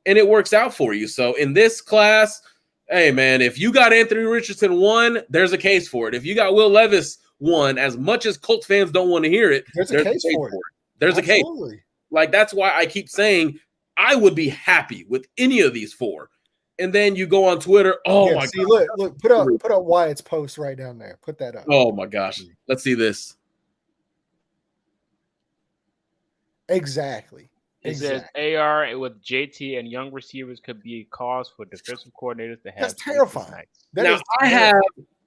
and it works out for you. So in this class, hey man, if you got Anthony Richardson 1, there's a case for it. If you got Will Levis 1, as much as Colts fans don't want to hear it, there's a case for it. There's Absolutely. a case. Like, that's why I keep saying I would be happy with any of these 4. And then you go on Twitter. Oh, my God. Look, put up Wyatt's post right down there. Put that up. Oh, my gosh. Let's see this. Exactly. It says AR with JT and young receivers could be a cause for defensive coordinators to have. That's terrifying. Now,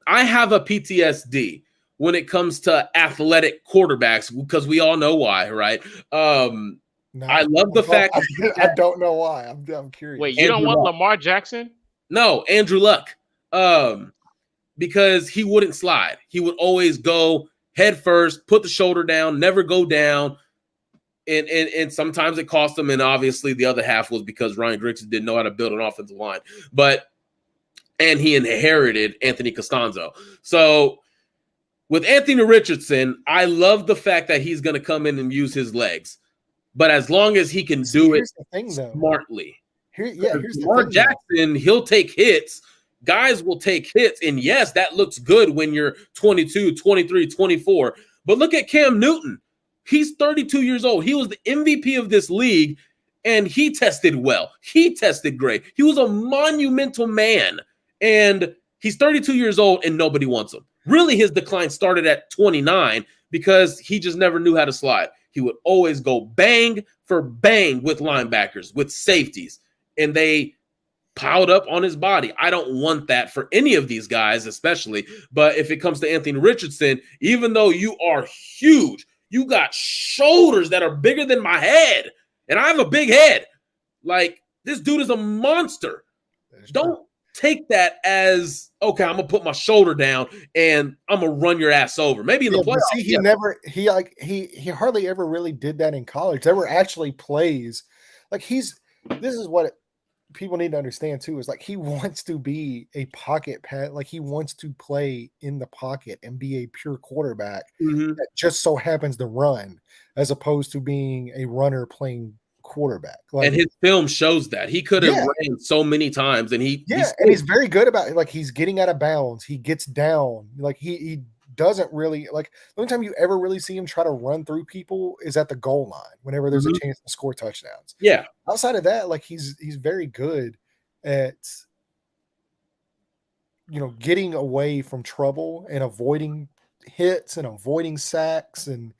I have a PTSD when it comes to athletic quarterbacks, because we all know why, right? I love the fact I don't know why. I'm curious. Wait, you don't want Lamar Jackson? No, Andrew Luck. Because he wouldn't slide. He would always go head first, put the shoulder down, never go down. And sometimes it cost him. And obviously the other half was because Ryan Griggs didn't know how to build an offensive line. And he inherited Anthony Costanzo. So with Anthony Richardson, I love the fact that he's going to come in and use his legs. But as long as he can do it smartly. Here's the Lamar thing, Jackson, he'll take hits. Guys will take hits. And yes, that looks good when you're 22, 23, 24. But look at Cam Newton. He's 32 years old. He was the MVP of this league, and he tested well. He tested great. He was a monumental man. And he's 32 years old, and nobody wants him. Really, his decline started at 29 because he just never knew how to slide. He would always go bang for bang with linebackers, with safeties, and they piled up on his body. I don't want that for any of these guys, especially. But if it comes to Anthony Richardson, even though you are huge, you got shoulders that are bigger than my head, and I have a big head. Like, this dude is a monster. Don't take that as, okay, I'm gonna put my shoulder down and I'm gonna run your ass over. Maybe in the playoffs. See, he hardly ever really did that in college. There were actually plays like this is what people need to understand too, is like he wants to be a pocket pat, like he wants to play in the pocket and be a pure quarterback that just so happens to run, as opposed to being a runner playing quarterback. Like, and his film shows that he could have ran so many times, and he's very good about it. Like, he's getting out of bounds, he gets down, like he doesn't really, like, the only time you ever really see him try to run through people is at the goal line whenever there's a chance to score touchdowns. Yeah, outside of that, like, he's very good at, getting away from trouble and avoiding hits and avoiding sacks and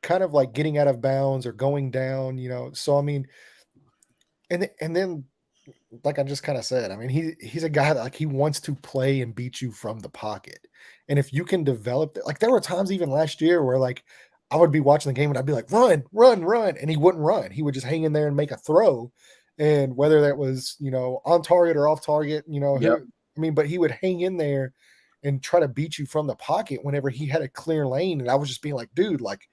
kind of like getting out of bounds or going down, So I mean, and then like I just kind of said, I mean, he's a guy that, like, he wants to play and beat you from the pocket. And if you can develop that, like, there were times even last year where, like, I would be watching the game and I'd be like, run, and he wouldn't run. He would just hang in there and make a throw. And whether that was, on target or off target, but he would hang in there and try to beat you from the pocket whenever he had a clear lane. And I was just being like, dude, like,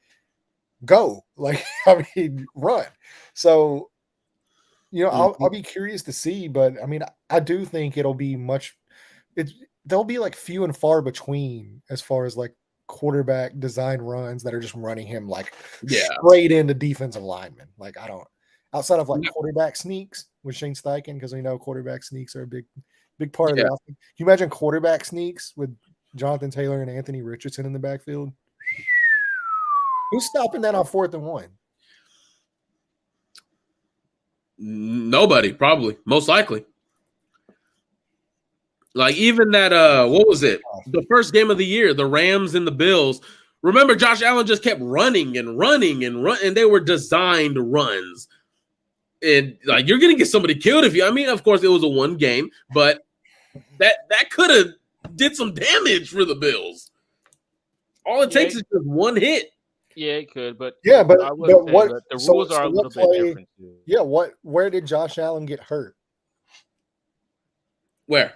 go, like, I mean, run. So, I'll be curious to see, but I mean, I do think they'll be like few and far between as far as like quarterback design runs that are just running him like straight into defensive linemen. Like, outside of like quarterback sneaks with Shane Steichen, because we know quarterback sneaks are a big part of the offense. Can you imagine quarterback sneaks with Jonathan Taylor and Anthony Richardson in the backfield? Who's stopping that on 4th and 1? Nobody, probably, most likely. Like, even that, what was it? The first game of the year, the Rams and the Bills. Remember, Josh Allen just kept running and running and run, and they were designed runs. And like, you're gonna get somebody killed if you. I mean, of course, it was a one game, but that could have did some damage for the Bills. All it takes is just one hit. Yeah, it could, but Yeah, but I would say what? that the So rules are a what little bit play? different too. Yeah, what? Where did Josh Allen get hurt? Where?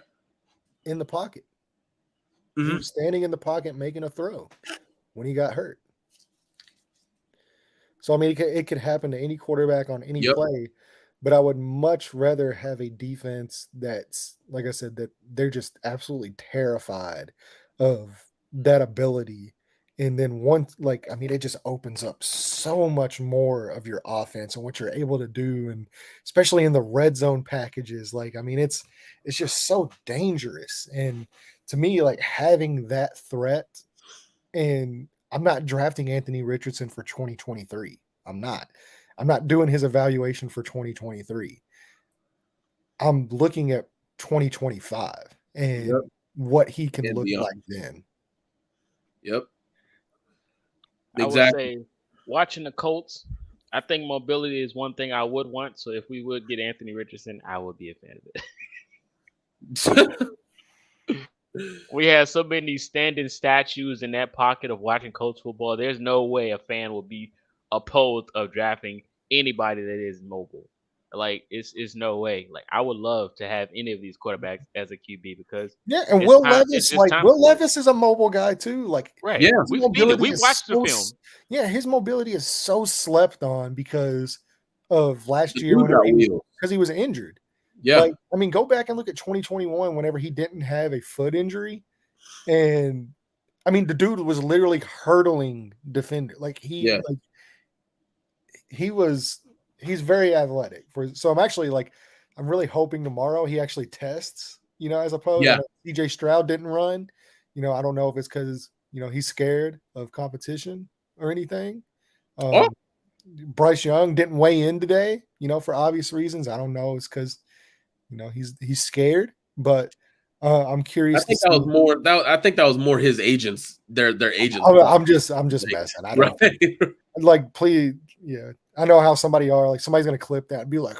In the pocket. He Mhm. was standing in the pocket making a throw when he got hurt. So I mean, it could happen to any quarterback on any Yep. play, but I would much rather have a defense that's, like I said, that they're just absolutely terrified of that ability. And then once, like, I mean, it just opens up so much more of your offense and what you're able to do, and especially in the red zone packages. Like, I mean, it's just so dangerous. And to me, like having that threat, and I'm not drafting Anthony Richardson for 2023. I'm not. I'm not doing his evaluation for 2023. I'm looking at 2025 Yep. and what he can And look beyond. like then. Yep. I would Exactly. say watching the Colts, I think mobility is one thing I would want. So if we would get Anthony Richardson, I would be a fan of it. We have so many standing statues in that pocket of watching Colts football. There's no way a fan will be opposed of drafting anybody that is mobile. Like it's no way. Like I would love to have any of these quarterbacks as a QB because Yeah, and it's Will time. It's Levis, just like time Will for it. Levis is a mobile guy too. Like Right. Yeah. his We've seen it. mobility We is watched the so film. yeah, his mobility is so slept on because of last The year dude whenever got wheels. he was injured. Yeah. Like, I mean, go back and look at 2021 whenever he didn't have a foot injury. And I mean, the dude was literally hurdling defender. Like Yeah. he's very athletic. So I'm actually like, I'm really hoping tomorrow he actually tests, as opposed, I Yeah. know CJ Stroud didn't run. I don't know if it's because, he's scared of competition or anything. Oh, Bryce Young didn't weigh in today, for obvious reasons. I don't know. It's because, he's scared, but I'm I curious to think that was see. more. I think that was more his agents. Their agents. I'm just Like, messing. I right. don't like, please. Yeah, I know how somebody are. Like, somebody's gonna clip that and be like,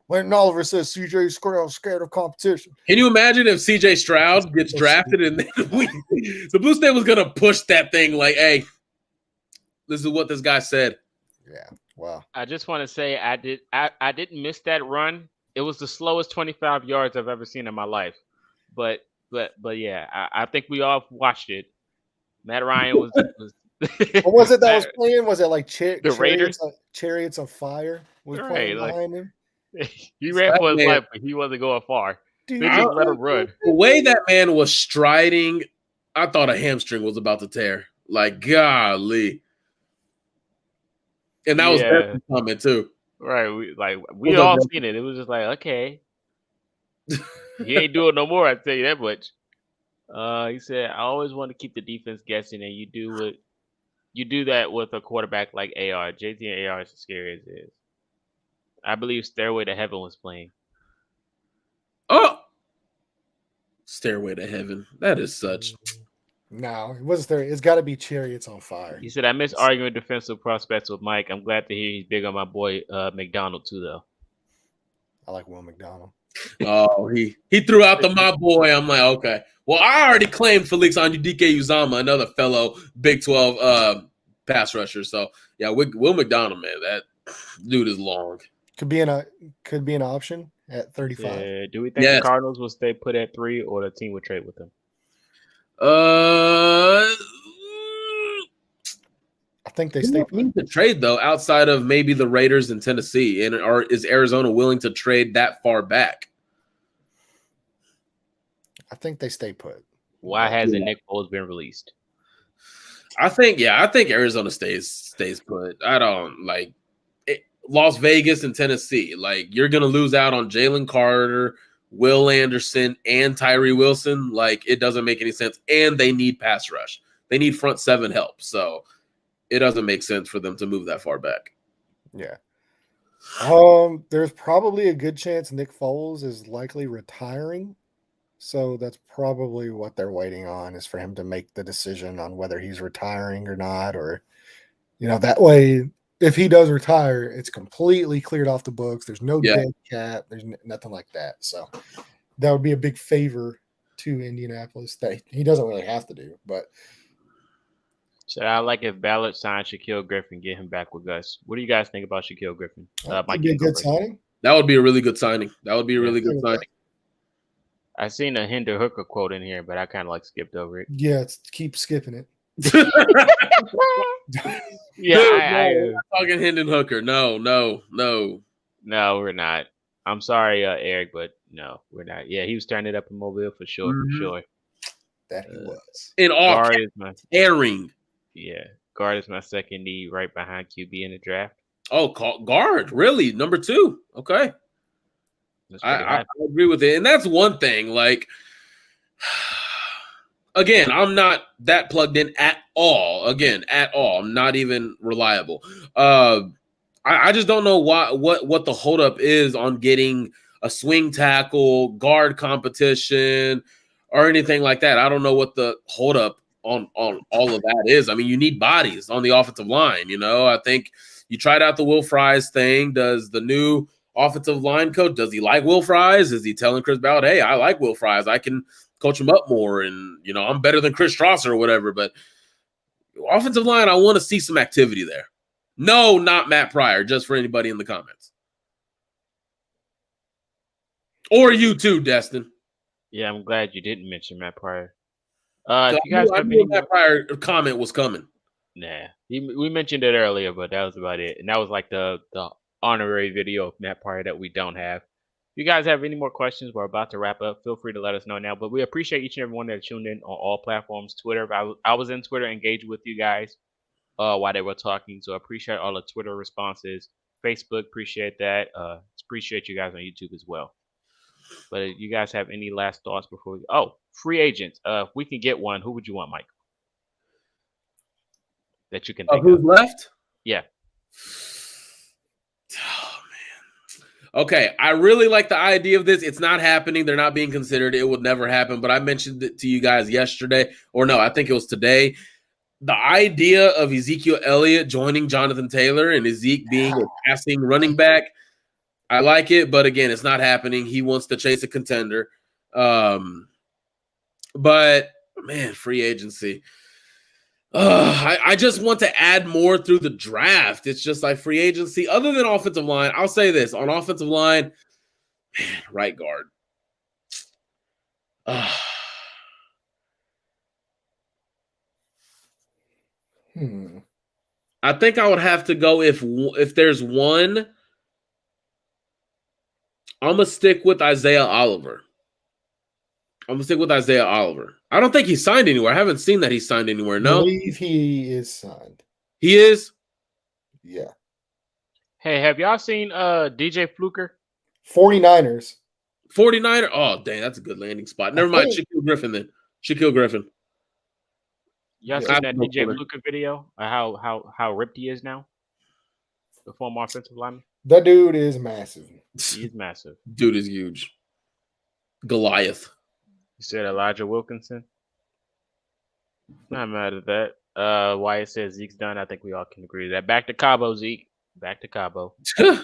when Oliver says CJ scared of competition. Can you imagine if CJ Stroud gets So drafted and then the Blue State was gonna push that thing like, hey, this is what this guy said. Yeah. Wow. I just want to say I didn't miss that run. It was the slowest 25 yards I've ever seen in my life. But yeah, I think we all watched it. Matt Ryan was What was it that was Matt- playing? Was it like the Raiders? Chariots of Fire was Right, playing like behind him? he ran That for his man, life, but he wasn't going far. Dude, They just let him run. the way that man was striding, I thought a hamstring was about to tear. Like, golly. And that was Yeah, Benson coming too. right. We all seen it. It was just like, okay, he ain't doing no more. I tell you that much. He said, I always want to keep the defense guessing, and you do that with a quarterback like AR. JT and AR is as scary as it is. I believe Stairway to Heaven was playing. Oh, Stairway to Heaven. That is such. No, it wasn't there. It's got to be Chariots on Fire. He said, I miss arguing defensive prospects with Mike. I'm glad to hear he's big on my boy McDonald too, though. I like Will McDonald. Oh, he threw out the my boy. I'm like, okay. Well, I already claimed Felix Anudike Uzama, another fellow Big 12 pass rusher. So yeah, Will McDonald, man, that dude is long. Could be an option at 35. Do we think the Cardinals will stay put at 3 or the team would trade with them? I think they stay need to trade though, outside of maybe the Raiders and Tennessee, and is Arizona willing to trade that far back? I think they stay put. Why hasn't Nick Foles been released? I think Arizona stays put. I don't like Las Vegas and Tennessee. Like, you're gonna lose out on Jalen Carter, Will Anderson, and Tyree Wilson. Like, it doesn't make any sense. And they need pass rush. They need front seven help. So it doesn't make sense for them to move that far back. Yeah. There's probably a good chance Nick Foles is likely retiring. So that's probably what they're waiting on, is for him to make the decision on whether he's retiring or not. Or, that way, if he does retire, it's completely cleared off the books. There's no dead cap. There's nothing like that. So that would be a big favor to Indianapolis that he doesn't really have to do. But So I like if Ballard signs Shaquille Griffin, get him back with Gus. What do you guys think about Shaquille Griffin? That Mike, could be you a can go good first. signing. That would be a really good signing. That would be a Yeah. really good Okay with signing. I seen a Hinder Hooker quote in here, but I kind of like skipped over it. Yeah, keep skipping it. Yeah, Dude, I no, we're not talking Hendon Hooker. No. no, we're not. I'm sorry, Eric, but no, we're not. Yeah, he was turning it up in Mobile for sure, for Mhm. sure. That he was. In all Guard is my airing. guard is my second need, right behind QB in the draft. Oh, guard, really? Number 2. Okay. That's pretty I high. agree with it. And that's one thing. Like, again, I'm not that plugged in at all. Again, at all. I'm not even reliable. I just don't know what the holdup is on getting a swing tackle, guard competition, or anything like that. I don't know what the holdup on all of that is. I mean, you need bodies on the offensive line. I think you tried out the Will Fries thing. Does the new offensive line coach, does he like Will Fries? Is he telling Chris Ballard, hey, I like Will Fries, I can coach him up more, and I'm better than Chris Strasser or whatever? But offensive line, I want to see some activity there. No, not Matt Pryor, just for anybody in the comments. Or you too, Destin. Yeah, I'm glad you didn't mention Matt Pryor. I If you guys have any knew Matt Pryor comment was coming. Nah, we mentioned it earlier, but that was about it. And that was like the honorary video of Matt Pryor that we don't have. If you guys have any more questions, we're about to wrap up. Feel free to let us know now. But we appreciate each and every one that tuned in on all platforms. Twitter, I was in Twitter, engaged with you guys while they were talking. So I appreciate all the Twitter responses. Facebook, appreciate that. Appreciate you guys on YouTube as well. But if you guys have any last thoughts before we free agents. If we can get one, who would you want, Mike? That you can think Who's of. left? Yeah. Oh, man. Okay, I really like the idea of this. It's not happening. They're not being considered. It would never happen. But I mentioned it to you guys yesterday. Or no, I think it was today. The idea of Ezekiel Elliott joining Jonathan Taylor and Zeke being a passing running back, I like it. But again, it's not happening. He wants to chase a contender. But, man, free agency. I just want to add more through the draft. It's just like free agency. Other than offensive line, I'll say this. On offensive line, man, right guard. I think I would have to go if there's one. I'm going to stick with Isaiah Oliver. I don't think he's signed anywhere. I haven't seen that he's signed anywhere. No? I believe he is signed. He is? Yeah. Hey, have y'all seen DJ Fluker? 49ers. 49er? Oh, dang, that's a good landing spot. Never mind. Shaquille Griffin then. Shaquille Griffin. Y'all seen that DJ Fluker video? How ripped he is now? The former offensive lineman? That dude is massive. He's massive. Dude is huge. Goliath. You said Elijah Wilkinson? Not mad at that. Wyatt says Zeke's done. I think we all can agree to that. Back to Cabo, Zeke. Back to Cabo. Yeah.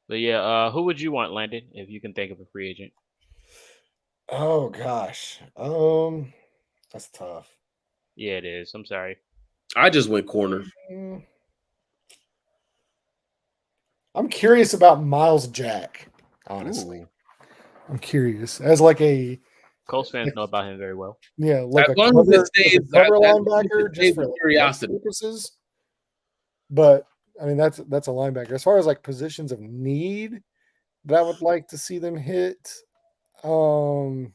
But yeah, who would you want, Landon, if you can think of a free agent? Oh gosh. That's tough. Yeah, it is. I'm sorry. I just went corner. I'm curious about Miles Jack, honestly. Ooh. I'm curious. As like a Colts fans know about him very well. Yeah, like as long as it stays cover linebacker, just for curiosity purposes. But I mean, that's a linebacker. As far as like positions of need that I would like to see them hit, gosh,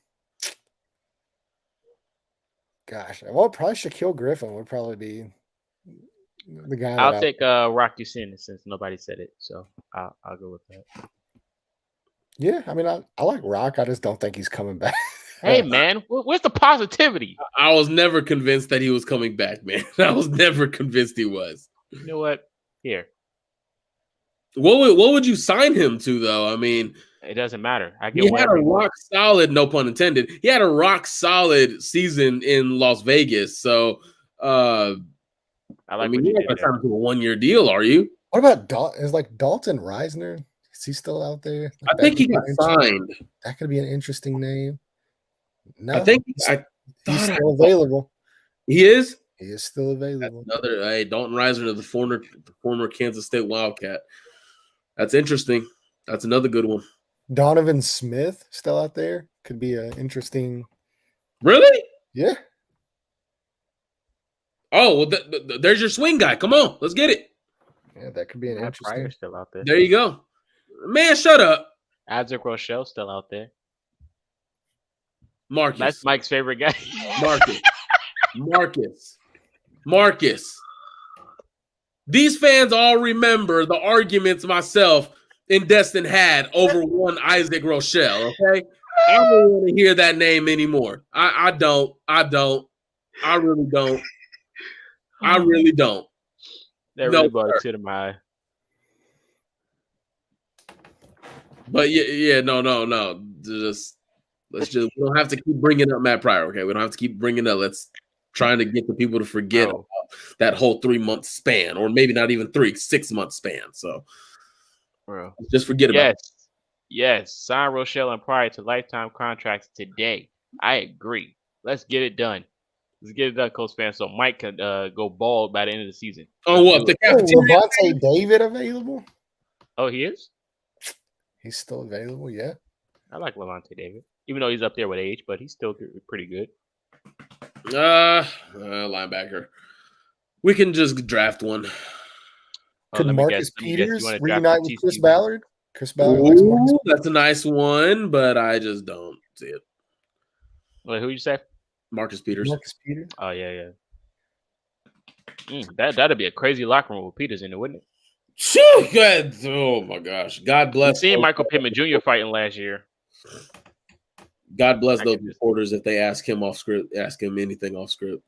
well, probably Shaquille Griffin would probably be the guy. I'll take Rock Ya-Sin since nobody said it, so I'll go with that. Yeah, I mean, I like Rock. I just don't think he's coming back. Hey, man, where's the positivity? I was never convinced that he was coming back, man. I was never convinced he was. You know what? Here. What would you sign him to, though? I mean, it doesn't matter. He had a rock solid, no pun intended. He had a rock solid season in Las Vegas. So, I mean, you're not going to sign him to a 1-year deal, are you? What about Dalton? Is like Dalton Reisner? Is he still out there? Like, I think he got signed. That could be an interesting name. No, I think He's still available. He is? He is still available. Another Dalton Risner, the former Kansas State Wildcat. That's interesting. That's another good one. Donovan Smith still out there. Could be an interesting. Really? Yeah. Oh, well, there's your swing guy. Come on, let's get it. Yeah, that could be an Matt interesting. Pryor's still out there. There you go. Man, shut up. Isaac Rochelle still out there. Marcus. That's Mike's favorite guy. Marcus. These fans all remember the arguments myself and Destin had over one Isaac Rochelle, okay? I don't want to hear that name anymore. I don't. I really don't. That No, really brought a sir. tear to my eye. But yeah, no. Let's just, we don't have to keep bringing up Matt Pryor, okay? We don't have to keep bringing up. Let's trying to get the people to forget about that whole 3-month span, or maybe not even 6-month span. So, Bro. just forget about it. Yes. Sign Rochelle and Pryor to lifetime contracts today. I agree. Let's get it done. Let's get it done, Colts fans, so Mike can go bald by the end of the season. Oh, what? The cafeteria? Levante David available? Oh, he is? He's still available, yeah. I like Levante David, even though he's up there with age, but he's still pretty good. Linebacker. We can just draft one. Could Marcus let me guess, Peters you wanna draft reunite the with Chris TCU? Ballard? Chris Ballard likes Marcus Ooh, that's a nice one, but I just don't see it. Wait, who you say? Marcus Peters. Marcus Peters. Oh, yeah. That'd be a crazy locker room with Peters in it, wouldn't it? Phew, God, oh my gosh. God We bless. seen Michael Pittman Jr. fighting last year. God bless I those can just- reporters if they ask him off script, ask him anything off script.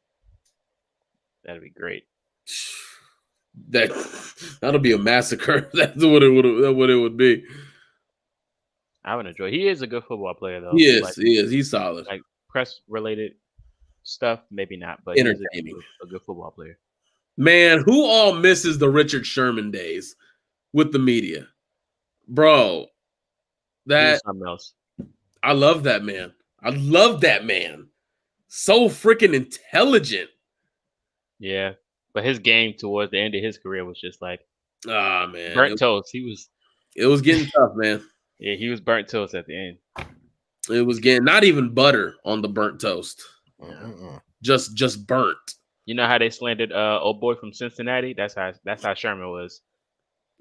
That'd be great. That'll be a massacre. That's what it would be. I would enjoy. He is a good football player, though. He is. Like, He is. He's solid. like press related stuff, maybe not, but he's Entertaining. a good football player. Man, who all misses the Richard Sherman days with the media? Bro, He was that something else. I love that man. So freaking intelligent. Yeah, but his game towards the end of his career was just like Ah, man. burnt toast. It was getting tough, man. Yeah, he was burnt toast at the end. It was getting not even butter on the burnt toast. Just burnt. You know how they slandered old boy from Cincinnati? That's how Sherman was.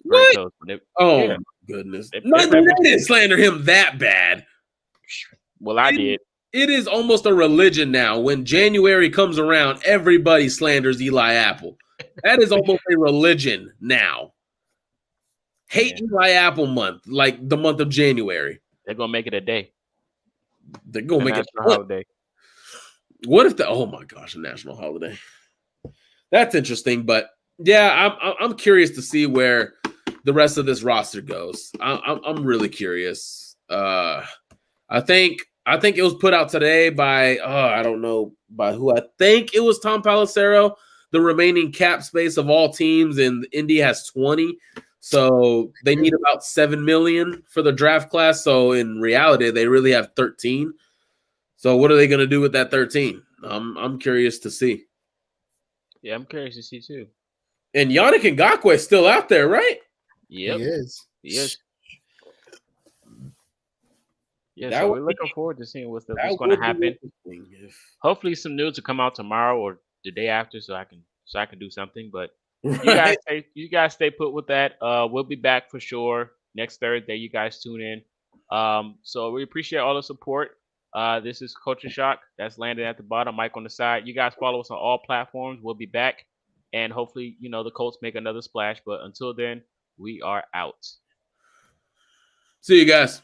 What? Toast. Oh Yeah. my goodness. They No, pretty they much- didn't slander him that bad. Well, I did. It is almost a religion now. When January comes around, everybody slanders Eli Apple. That is almost a religion now. Hate Eli Apple month, like the month of January. They're gonna make it a day. They're gonna make it. national holiday. What if oh my gosh, a national holiday? That's interesting, but yeah, I'm curious to see where the rest of this roster goes. I'm really curious. I think it was put out today by I don't know by who. I think it was Tom Pelissero. The remaining cap space of all teams, and Indy has 20, so they need about $7 million for the draft class. So in reality, they really have 13. So what are they going to do with that 13? I'm curious to see. Yeah, I'm curious to see too. And Yannick Ngakoue is still out there, right? Yep. He is. Yes. Yeah, That so would we're looking forward to seeing what's That going to would be happen. interesting if- Hopefully, some news will come out tomorrow or the day after, so I can do something. But Right. you guys stay put with that. We'll be back for sure next Thursday. You guys tune in. So we appreciate all the support. This is Culture Shock. That's landed at the bottom. Mike on the side. You guys follow us on all platforms. We'll be back, and hopefully, the Colts make another splash. But until then, we are out. See you guys.